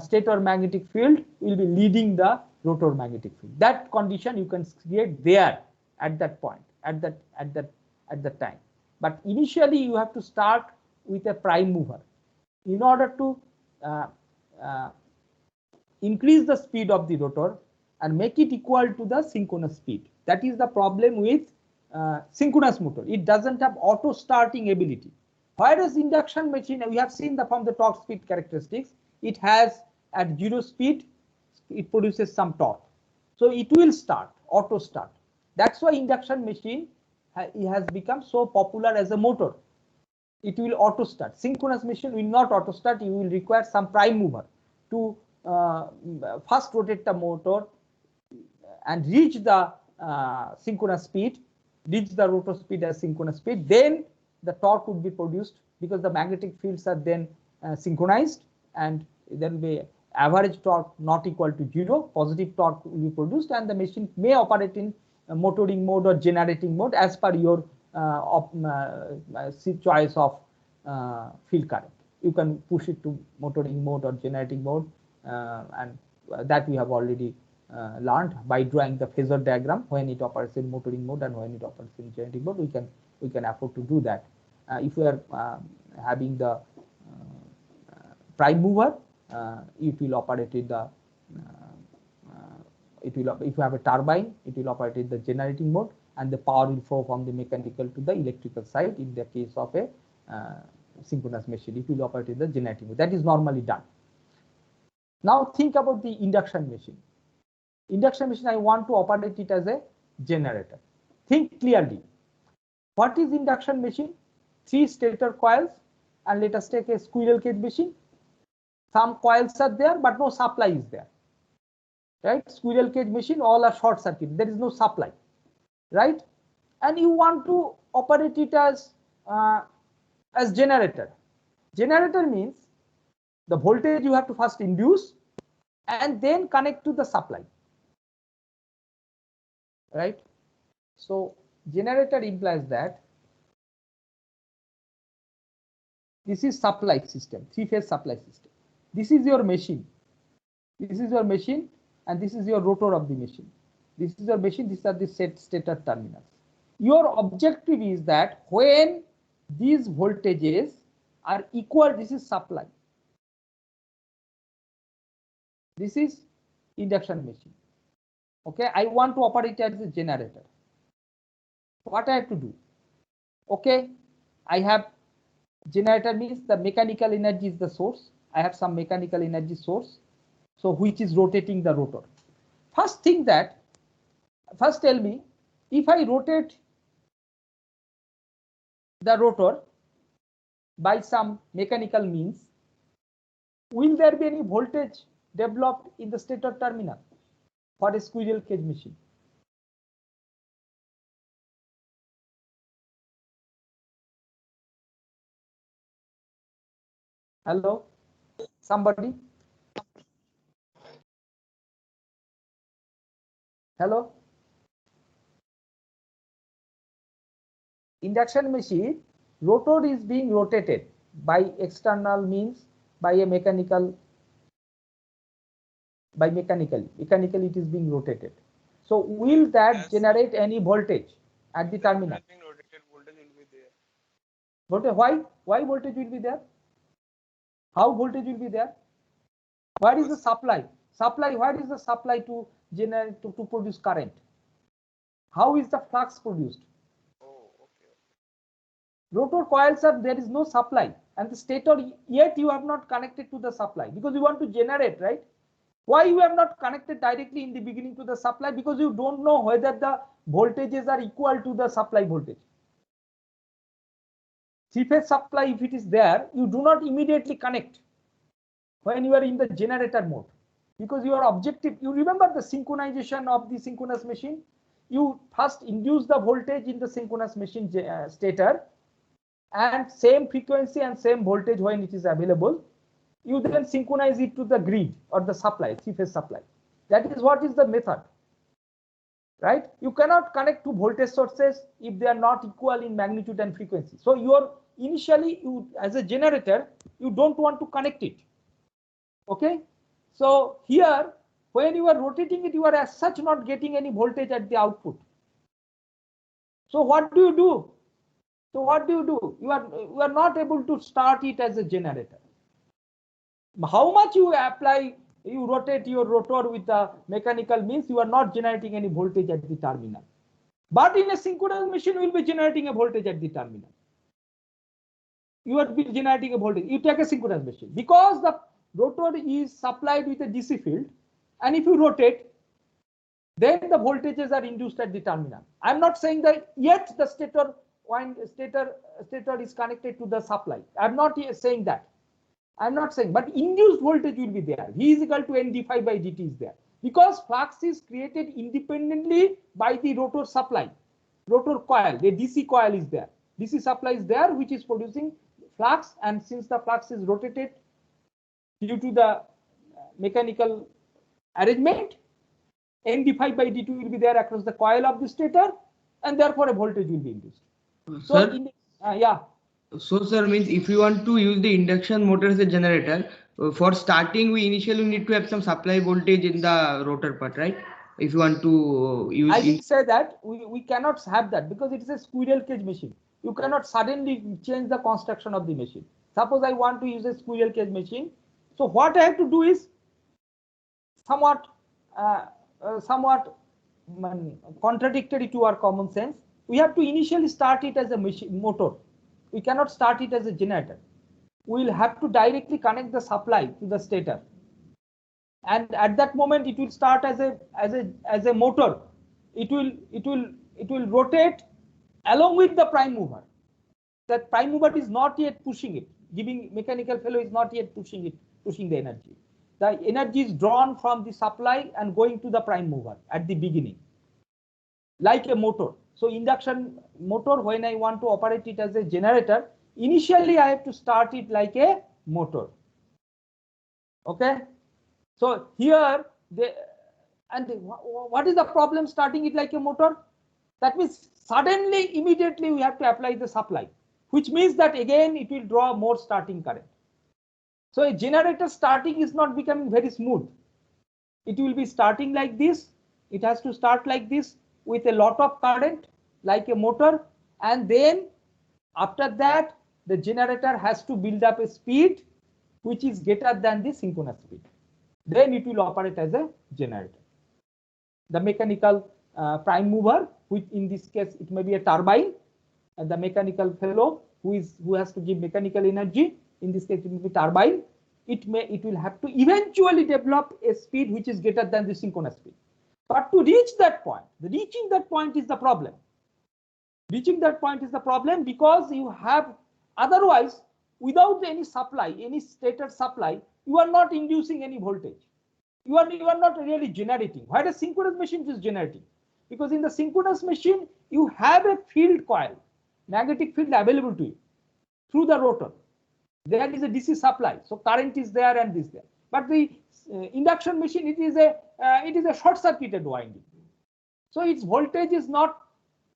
stator magnetic field will be leading the rotor magnetic field. That condition you can create there at that point, at that time. But initially you have to start with a prime mover in order to increase the speed of the rotor and make it equal to the synchronous speed. That is the problem with synchronous motor. It doesn't have auto starting ability. Whereas induction machine, we have seen from the torque speed characteristics, it has at 0 speed, it produces some torque. So it will start, auto start. That's why induction machine has become so popular as a motor. It will auto start. Synchronous machine will not auto start. You will require some prime mover to first rotate the motor and reach the synchronous speed, reach the rotor speed as synchronous speed, then the torque would be produced because the magnetic fields are then synchronized, and there will be average torque not equal to 0, positive torque will be produced, and the machine may operate in motoring mode or generating mode as per your choice of field current. You can push it to motoring mode or generating mode, and that we have already learned by drawing the phasor diagram. When it operates in motoring mode and when it operates in generating mode, we can afford to do that. If we are having the prime mover, it will operate in the if you have a turbine, it will operate in the generating mode, and the power will flow from the mechanical to the electrical side. In the case of a synchronous machine, it will operate in the generating mode. That is normally done. Now think about the induction machine. Induction machine, I want to operate it as a generator. Think clearly. What is induction machine? 3 stator coils, and let us take a squirrel cage machine. Some coils are there, but no supply is there. Right? Squirrel cage machine, all are short circuit. There is no supply. Right? And you want to operate it as generator. Generator means the voltage you have to first induce and then connect to the supply. Right? So generator implies that this is supply system, 3-phase supply system. This is your machine. This is your machine, and this is your rotor of the machine. This is your machine. These are the stator terminals. Your objective is that when these voltages are equal, this is supply. This is induction machine. Okay, I want to operate it as a generator. What I have to do? Okay, I have generator means the mechanical energy is the source. I have some mechanical energy source, so which is rotating the rotor. First tell me, if I rotate the rotor by some mechanical means, will there be any voltage developed in the stator terminal for a squirrel cage machine? Hello, somebody? Hello? Induction machine, rotor is being rotated by external means, by a mechanically it is being rotated. So will that generate any voltage at the terminal? Rotated voltage will be there. Voltage, why voltage will be there? How voltage will be there? Where is the supply? Where is the supply to generate to produce current? How is the flux produced? Oh, okay. Rotor coils are, there is no supply, and the stator, yet you have not connected to the supply because you want to generate, right? Why you have not connected directly in the beginning to the supply? Because you don't know whether the voltages are equal to the supply voltage. 3-phase supply, if it is there, you do not immediately connect when you are in the generator mode, because your objective, you remember the synchronization of the synchronous machine. You first induce the voltage in the synchronous machine stator, and same frequency and same voltage when it is available, you then synchronize it to the grid or the supply, 3-phase supply. That is what is the method, right? You cannot connect two voltage sources if they are not equal in magnitude and frequency. So initially, as a generator, you don't want to connect it. Okay, so here when you are rotating it, you are as such not getting any voltage at the output. So what do you do? You are not able to start it as a generator. How much you apply, you rotate your rotor with the mechanical means, you are not generating any voltage at the terminal. But in a synchronous machine, you will be generating a voltage at the terminal. You are generating a voltage. You take a synchronous machine, because the rotor is supplied with a DC field, and if you rotate, then the voltages are induced at the terminal. I'm not saying that yet the stator is connected to the supply. I'm not saying that. I'm not saying, but induced voltage will be there. V is equal to N d phi by dt is there, because flux is created independently by the rotor supply. rotor coil, the DC coil is there. DC supply is there, which is producing flux, and since the flux is rotated due to the mechanical arrangement, ND5 by D2 will be there across the coil of the stator, and therefore a voltage will be induced. So, Sir, yeah. So, sir, means if you want to use the induction motor as a generator, for starting, we initially need to have some supply voltage in the rotor part, right? If you want to use. I will say that we cannot have that because it is a squirrel cage machine. You cannot suddenly change the construction of the machine. Suppose I want to use a squirrel cage machine. So what I have to do is somewhat contradictory to our common sense. We have to initially start it as a machine motor. We cannot start it as a generator. We will have to directly connect the supply to the stator, and at that moment it will start as a motor. It will rotate along with the prime mover. That prime mover is not yet pushing it, giving mechanical fellow is not yet pushing the energy. The energy is drawn from the supply and going to the prime mover at the beginning, like a motor. So induction motor, when I want to operate it as a generator, initially I have to start it like a motor. Okay. So here what is the problem starting it like a motor? That means suddenly, immediately we have to apply the supply, which means that again it will draw more starting current. So a generator starting is not becoming very smooth. It will be starting like this. It has to start like this with a lot of current like a motor, and then after that the generator has to build up a speed which is greater than the synchronous speed. Then it will operate as a generator. The mechanical prime mover, which in this case it may be a turbine, and the mechanical fellow who has to give mechanical energy, in this case it will be turbine. It will have to eventually develop a speed which is greater than the synchronous speed. But to reach that point, reaching that point is the problem. Reaching that point is the problem because you have, otherwise, without any supply, any stator supply, you are not inducing any voltage. You are not really generating. Why a synchronous machine is generating? Because in the synchronous machine, you have a field coil, magnetic field available to you through the rotor. There is a DC supply, so current is there and this there. But the induction machine, it is a short-circuited winding, so its voltage is not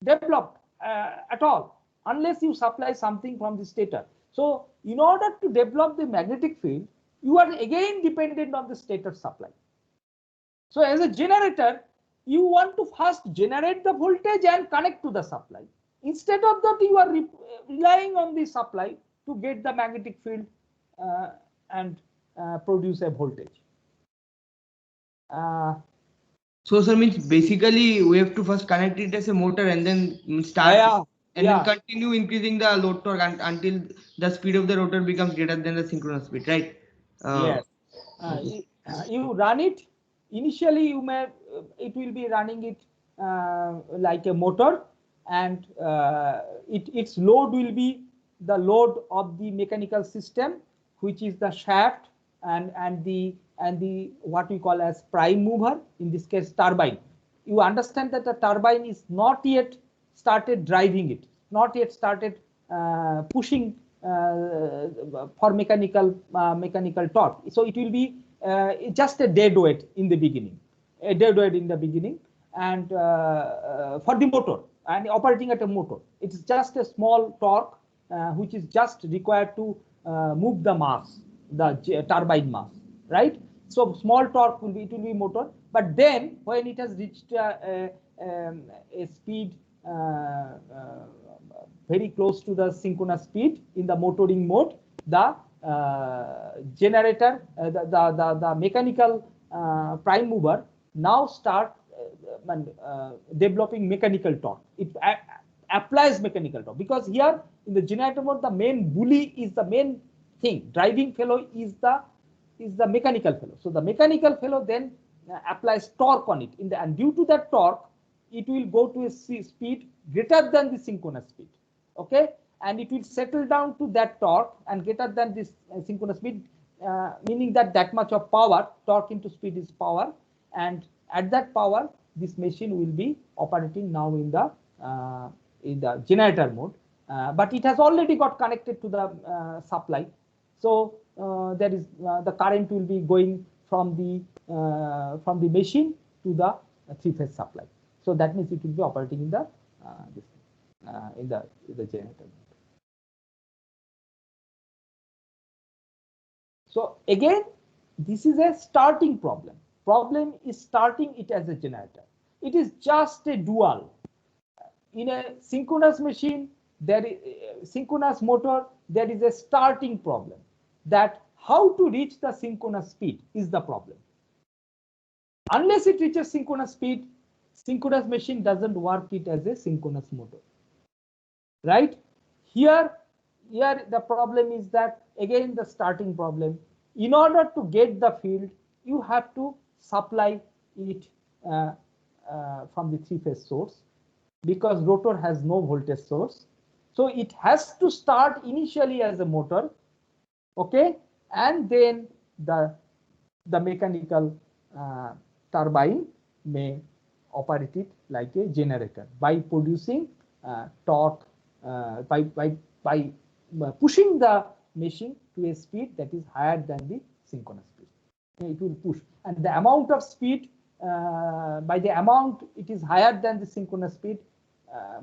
developed at all unless you supply something from the stator. So in order to develop the magnetic field, you are again dependent on the stator supply. So as a generator, you want to first generate the voltage and connect to the supply. Instead of that, you are relying on the supply to get the magnetic field and produce a voltage. So, sir, means basically we have to first connect it as a motor and then start then continue increasing the load torque until the speed of the rotor becomes greater than the synchronous speed, right? Yes. You run it. Initially, it will be running it like a motor, and its load will be the load of the mechanical system, which is the shaft and the what we call as prime mover, in this case turbine. You understand that the turbine is not yet started driving it, not yet started pushing for mechanical torque. So it will be just a dead weight in the beginning, and for the motor and operating at a motor, it's just a small torque which is just required to move the mass, the turbine mass, right? So small torque will be motor, but then when it has reached a speed very close to the synchronous speed in the motoring mode, the generator, the mechanical prime mover now start developing mechanical torque. It applies mechanical torque, because here in the generator mode, the main bully is the main thing. Driving fellow is the mechanical fellow. So the mechanical fellow then applies torque on it, and due to that torque, it will go to a speed greater than the synchronous speed. Okay, and it will settle down to that torque and greater than this synchronous speed, meaning that much of power, torque into speed is power, and at that power, this machine will be operating now in the generator mode, but it has already got connected to the supply. So there is the current will be going from the machine to the three-phase supply. So that means it will be operating in the generator mode. So again, this is a starting problem. Problem is starting it as a generator. It is just a dual. In a synchronous machine, there is synchronous motor, there is a starting problem. That how to reach the synchronous speed is the problem. Unless it reaches synchronous speed, synchronous machine doesn't work it as a synchronous motor. Right? Here the problem is that, again, the starting problem. In order to get the field, you have to supply it from the three-phase source, because rotor has no voltage source. So it has to start initially as a motor, okay, and then the mechanical turbine may operate it like a generator by producing torque, by pushing the machine to a speed that is higher than the synchronous speed. It will push, and the amount of speed, by the amount it is higher than the synchronous speed,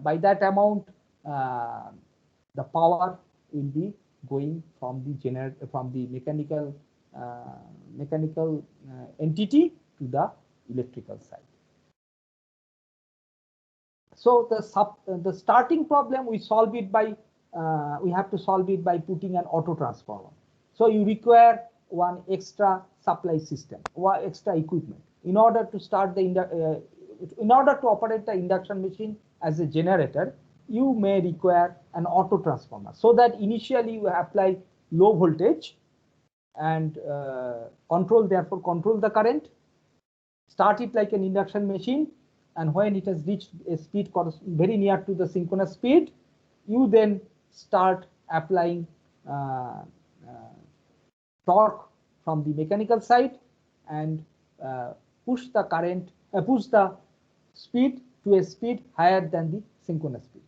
by that amount the power will be going from the mechanical entity to the electrical side. So the starting problem, we solve it by we have to solve it by putting an auto transformer. So you require one extra supply system or extra equipment in order to start the in order to operate the induction machine as a generator. You may require an auto transformer, so that initially you apply low voltage and control the current, start it like an induction machine, and when it has reached a speed very near to the synchronous speed, you then start applying torque from the mechanical side and push the speed to a speed higher than the synchronous speed,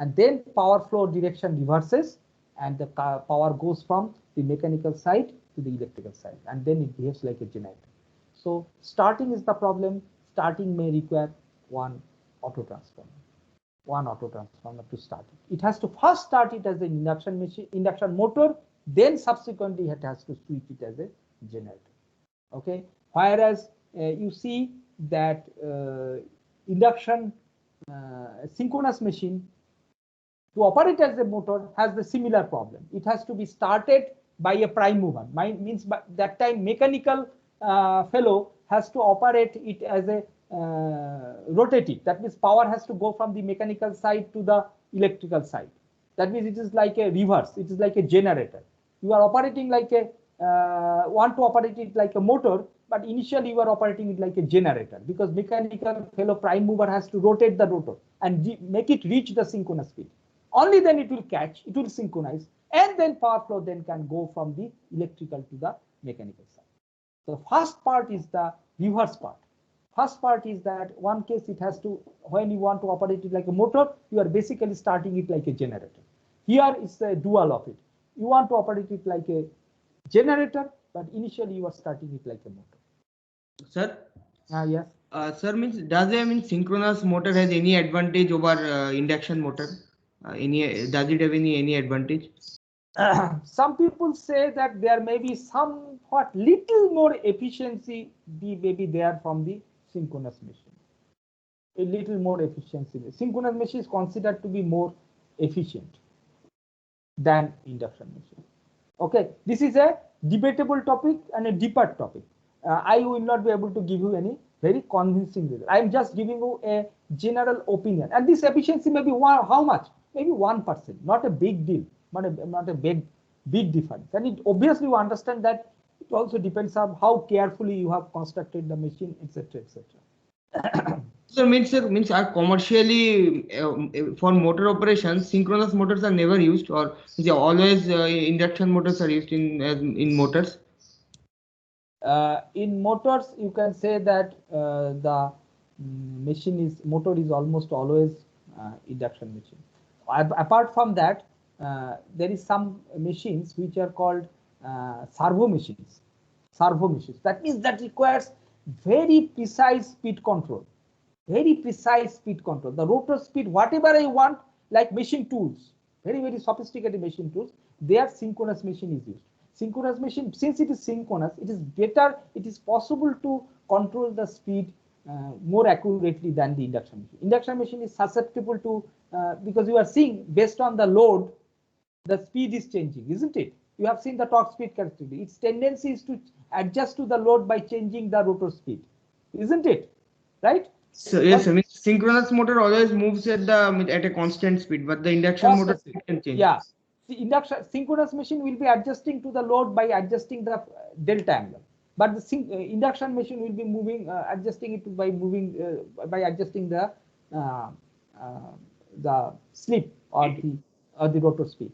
and then power flow direction reverses, and the power goes from the mechanical side to the electrical side, and then it behaves like a generator. So starting is the problem. Starting may require one auto transformer to start it. It has to first start it as an induction motor, then subsequently it has to switch it as a generator. Okay, whereas you see that synchronous machine, to operate as a motor, has the similar problem. It has to be started by a prime mover. Means by that time mechanical fellow has to operate it as a rotative. That means power has to go from the mechanical side to the electrical side. That means it is like a reverse. It is like a generator. You are operating like a want to operate it like a motor, but initially you are operating it like a generator, because mechanical fellow prime mover has to rotate the rotor and make it reach the synchronous speed. Only then it will catch, it will synchronize, and then power flow then can go from the electrical to the mechanical side. So the first part is the reverse part. First part is that one case it has to, when you want to operate it like a motor, you are basically starting it like a generator. Here is a dual of it. You want to operate it like a generator, but initially you are starting it like a motor. Sir? Yes. Sir, does synchronous motor has any advantage over induction motor? Does it have any advantage? Some people say that there may be somewhat little more efficiency may be there from the synchronous machine. A little more efficiency. Synchronous machine is considered to be more efficient than induction machine. Okay, this is a debatable topic and a deeper topic. I will not be able to give you any very convincing result. I am just giving you a general opinion, and this efficiency may be how much? Maybe 1%, not a big deal, not a big difference. And it obviously you understand that it also depends on how carefully you have constructed the machine, etc., etc. So means are commercially for motor operations, synchronous motors are never used, or always induction motors are used in motors? In motors, you can say that the motor is almost always induction machine. Apart from that, there is some machines which are called servo machines. Servo machines. That means that requires very precise speed control. Very precise speed control. The rotor speed, whatever I want, like machine tools, very sophisticated machine tools, their synchronous machine is used. Synchronous machine, since it is synchronous, it is better, it is possible to control the speed more accurately than the induction machine. Induction machine is susceptible to, because you are seeing based on the load, the speed is changing, isn't it? You have seen the torque speed characteristic. Its tendency is to adjust to the load by changing the rotor speed, isn't it? Right? So yes, I mean synchronous motor always moves at a constant speed, but the induction motor can change. Yeah, the induction synchronous machine will be adjusting to the load by adjusting the delta angle, but the induction machine will be moving, adjusting it by moving by adjusting the slip or the rotor speed.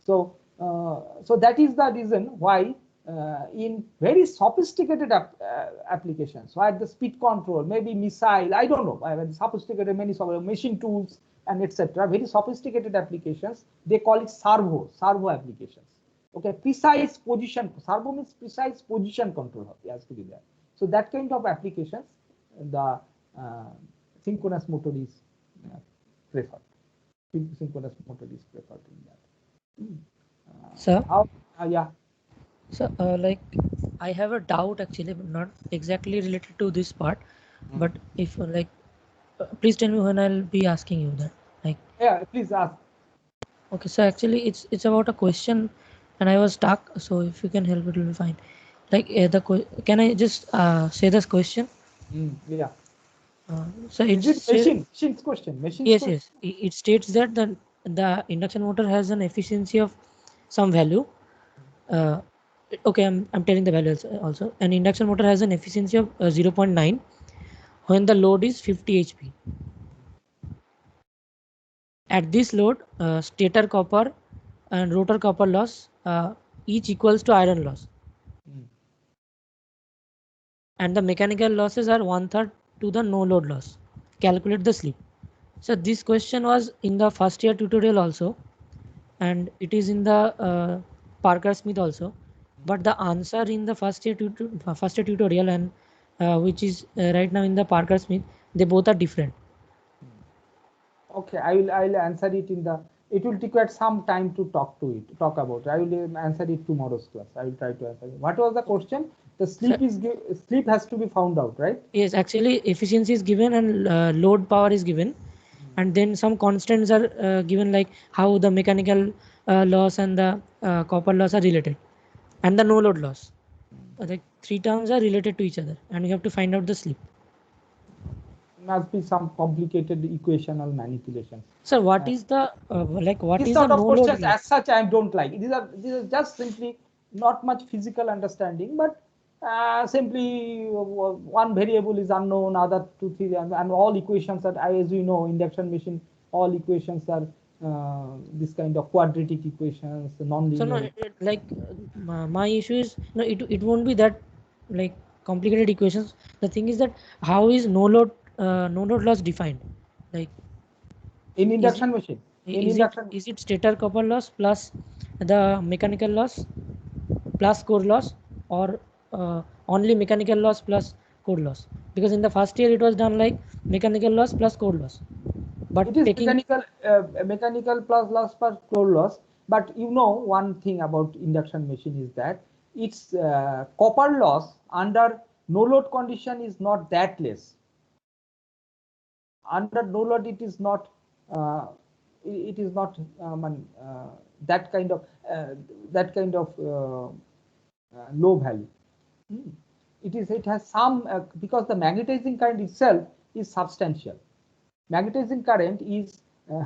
So so that is the reason why in very sophisticated applications, where the speed control, maybe missile, I don't know, sophisticated many machine tools and etc. Very sophisticated applications, they call it servo applications. Okay, precise position. Servo means precise position control has to be there. So that kind of applications, the synchronous motor is preferred. Synchronous motor is preferred in that. Sir? Yeah. So, like, I have a doubt actually, but not exactly related to this part. But if like, please tell me when I'll be asking you that. Like, yeah, please ask. Okay, so actually, it's about a question, and I was stuck. So if you can help, it will be fine. Like, can I just say this question? Yeah. So is it machine's question? Yes, yes. It states that the induction motor has an efficiency of some value. Okay, I'm telling the value also. An induction motor has an efficiency of 0.9 when the load is 50 HP. At this load, stator copper and rotor copper loss each equals to iron loss. And the mechanical losses are 1/3 to the no load loss. Calculate the slip. So this question was in the first year tutorial also, and it is in the Parker Smith also. But the answer in the first year tutorial and which is right now in the Parker Smith, they both are different. Okay, I'll answer it in the. It will take quite some time to talk about it. I will answer it tomorrow's class. I will try to answer it. What was the question? The slip slip has to be found out, right? Yes, actually efficiency is given and load power is given, and then some constants are given, like how the mechanical loss and the copper loss are related, and the no load loss. Like 3 terms are related to each other, and you have to find out the slip. Must be some complicated equational manipulations. Sir, what is the what this is sort the of no questions load as such I don't like. These are just simply not much physical understanding, but simply one variable is unknown, other 2, 3, and all equations that as you know, induction machine, all equations are this kind of quadratic equations, non-linear. So no, like my issue is no, it won't be that like complicated equations. The thing is that how is no load loss defined? Like in induction machine. Is it stator copper loss plus the mechanical loss plus core loss, or only mechanical loss plus core loss? Because in the first year it was done like mechanical loss plus core loss. But it is mechanical plus loss per core loss. But you know one thing about induction machine is that its copper loss under no load condition is not that less. Under no load it is not that kind of low value. It has some because the magnetizing current itself is substantial. Magnetizing current is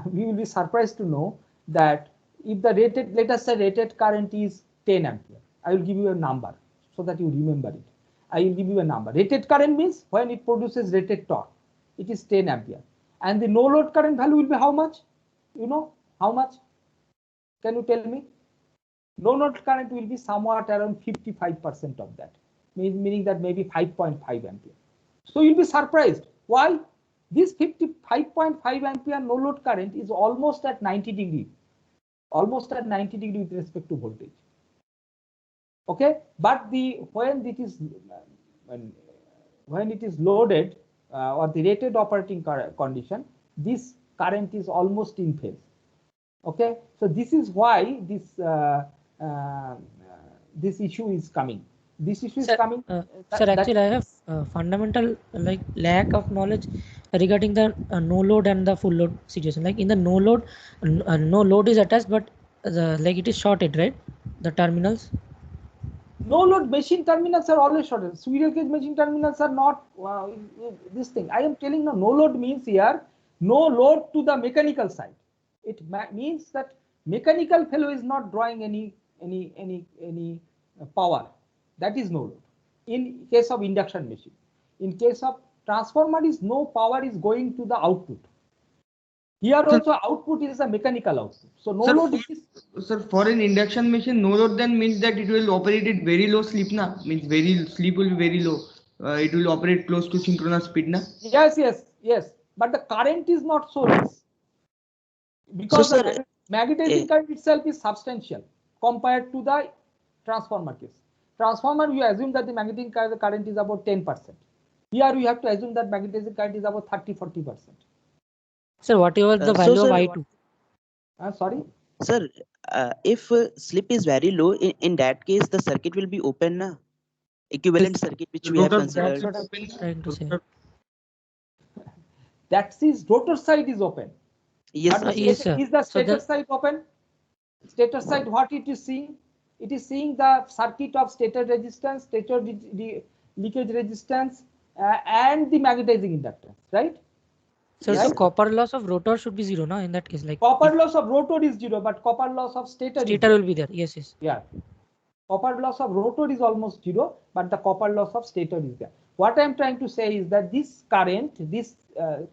we will be surprised to know that if the rated, let us say rated current is 10 ampere. I will give you a number so that you remember it. I will give you a number. Rated current means when it produces rated torque, it is 10 ampere. And the no load current value will be how much? You know how much? Can you tell me? No load current will be somewhat around 55% of that, meaning that maybe 5.5 ampere. So you'll be surprised. Why? This 55.5 ampere no load current is almost at 90 degree, almost at 90 degree with respect to voltage. Okay, but when it is loaded or the rated operating condition, this current is almost in phase. Okay, so this is why this issue is coming. This issue is coming. Sir, actually, I have fundamental like lack of knowledge regarding the no load and the full load situation. Like in the no load, no load is attached, but like it is shorted, right? The terminals. No load machine terminals are always shorted. Squirrel cage machine terminals are not this thing. I am telling you, no load means here no load to the mechanical side. It means that mechanical fellow is not drawing any power. That is no load. In case of induction machine, in case of transformer, is no power is going to the output. Here also output is a mechanical output. So no load is. Sir, for an induction machine, no load then means that it will operate at very low sleep, na? Means sleep will be very low. It will operate close to synchronous speed, na? Yes. But the current is not so less. Because So, the magnetizing current itself is substantial compared to the transformer case. Transformer, you assume that the magnetizing current is about 10%. Here we have to assume that magnetizing current is about 30-40%. Sir, whatever the value of I2. Sorry? Sir, if slip is very low, in that case, the circuit will be open, na? Equivalent circuit which we have considered. That's what I'm trying to say. That is, rotor side is open. Yes, yes, sir. Is the So stator side open? Stator side, what it is seeing? It is seeing the circuit of stator resistance, stator leakage resistance, and the magnetizing inductance, right? So, Yes, so sir. copper loss of rotor should be zero, na? In that case, like Copper loss of rotor is zero, but copper loss of stator will be there. Yes. Yeah. Copper loss of rotor is almost zero, but the copper loss of stator is there. What I am trying to say is that this current, this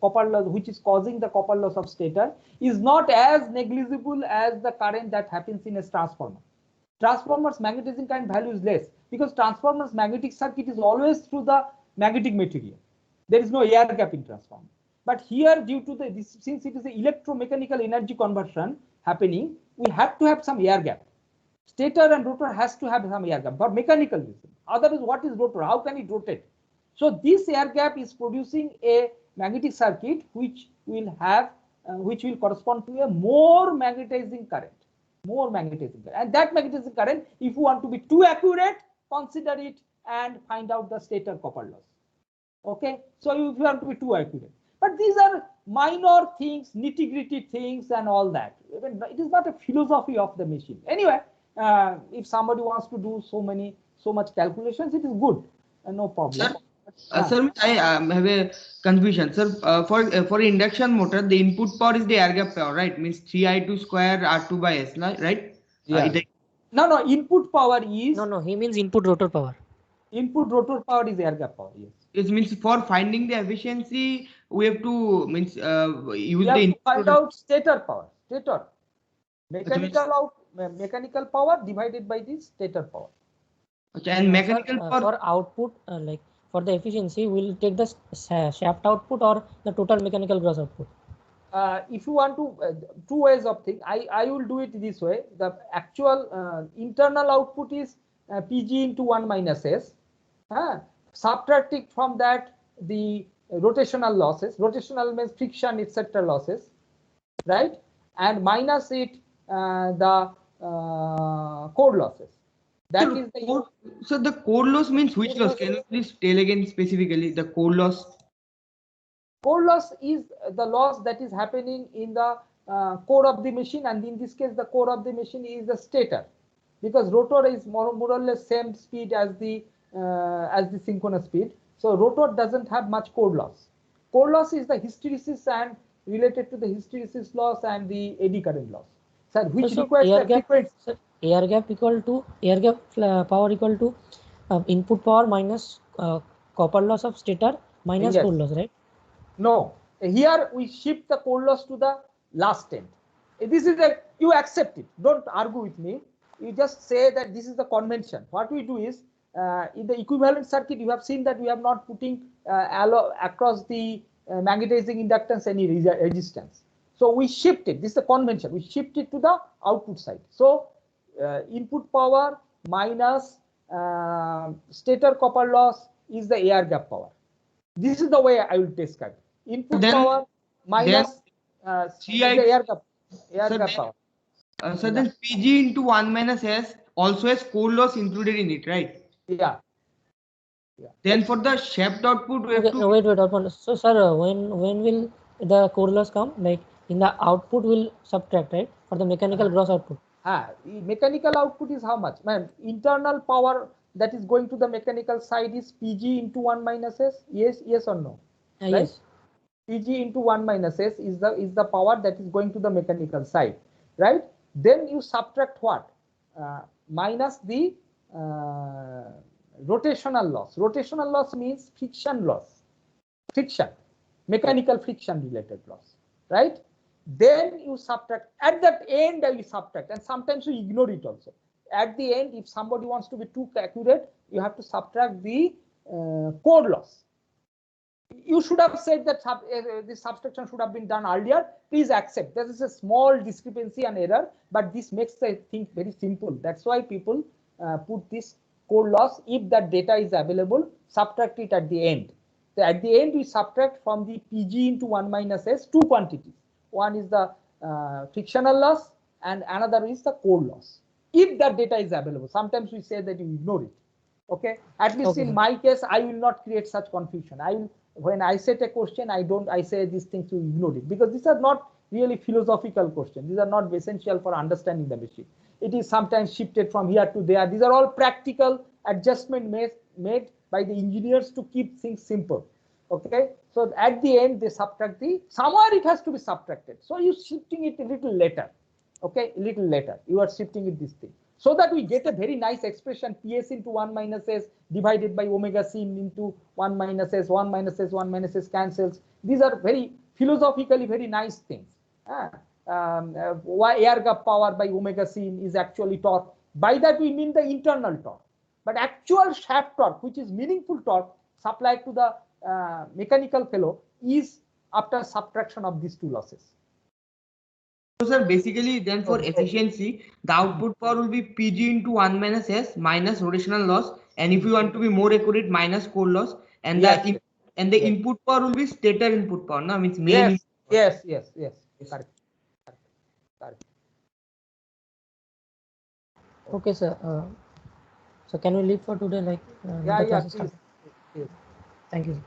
copper loss, which is causing the copper loss of stator, is not as negligible as the current that happens in a transformer. Transformer's magnetizing current value is less because transformer's magnetic circuit is always through the magnetic material. There is no air gap in transformer. But here, due to since it is an electromechanical energy conversion happening, we have to have some air gap. Stator and rotor has to have some air gap for mechanical reason. Otherwise, what is rotor? How can it rotate? So this air gap is producing a magnetic circuit which will correspond to a more magnetizing current. And that magnetizing current, if you want to be too accurate, consider it and find out the stator copper loss. Okay, so if you want to be too accurate, but these are minor things, nitty-gritty things and all that. It is not a philosophy of the machine. Anyway, if somebody wants to do so much calculations, it is good, no problem. Sir, I have a confusion. Sir, for induction motor, the input power is the air gap power, right? Means 3I2 square R2 by S, right? Yeah. No, input power is. No, he means input rotor power. Input rotor power is air gap power, yes. It means for finding the efficiency, we have to use to find out stator power. Mechanical power divided by the stator power. Okay, and mechanical power for output, like for the efficiency, we'll take the shaft output or the total mechanical gross output. If you want to, two ways of thing, I will do it this way. The actual internal output is PG into 1 minus S. Subtracting from that the rotational losses. Rotational means friction, etc. losses, right? And minus it the core losses. That is the core. So the core loss means which loss? Can you please tell again specifically the core loss? Core loss is the loss that is happening in the core of the machine, and in this case, the core of the machine is the stator, because rotor is more or less same speed as the synchronous speed. So rotor doesn't have much core loss. Core loss is the hysteresis and related to the hysteresis loss and the eddy current loss. So which requires air gap power equal to input power minus copper loss of stator minus core loss, right? No, here we shift the core loss to the last end. This is you accept it. Don't argue with me. You just say that this is the convention. What we do is in the equivalent circuit, you have seen that we have not putting across the magnetizing inductance, any resistance. So we shift it. This is the convention. We shift it to the output side. So input power minus stator copper loss is the air gap power. This is the way I will describe it. Input power minus the air gap power. So then PG into 1 minus S also has core loss included in it, right? Yeah. Then for the shaft output, we have to wait. So sir, when will the core loss come? Like in the output will subtract, right? For the mechanical gross output. Mechanical output is how much? Man, internal power that is going to the mechanical side is PG into 1 minus S. Yes or no? Right? Yes. PG into 1 minus S is the power that is going to the mechanical side, right? Then you subtract what? Minus the rotational loss. Rotational loss means friction loss. Mechanical friction related loss, right? Then you subtract. At that end, you subtract, and sometimes you ignore it also. At the end, if somebody wants to be too accurate, you have to subtract the core loss. You should have said that this subtraction should have been done earlier. Please accept. There is a small discrepancy and error, but this makes the thing very simple. That's why people put this core loss. If that data is available, subtract it at the end. So at the end, we subtract from the PG into 1 minus S two quantities. One is the frictional loss and another is the core loss. If that data is available, sometimes we say that you ignore it. Okay, at least in my case, I will not create such confusion. When I set a question, I say these things, you ignore it, because these are not really philosophical questions. These are not essential for understanding the machine. It is sometimes shifted from here to there. These are all practical adjustment made by the engineers to keep things simple. Okay, so at the end they subtract somewhere it has to be subtracted. So you shifting it a little later. Okay, a little later you are shifting it this thing, so that we get a very nice expression, PS into 1 minus S divided by omega C into 1 minus S, 1 minus S, 1 minus S cancels. These are very philosophically very nice things. Why air gap power by omega C is actually torque. By that we mean the internal torque. But actual shaft torque, which is meaningful torque supplied to the mechanical fellow, is after subtraction of these two losses. So sir, basically then for efficiency, the output power will be PG into 1 minus S minus rotational loss, and if you want to be more accurate, minus core loss, and the input power will be stator input power. No, means main. Yes. Correct. Okay, sir. So can we leave for today? Like, please. Thank you.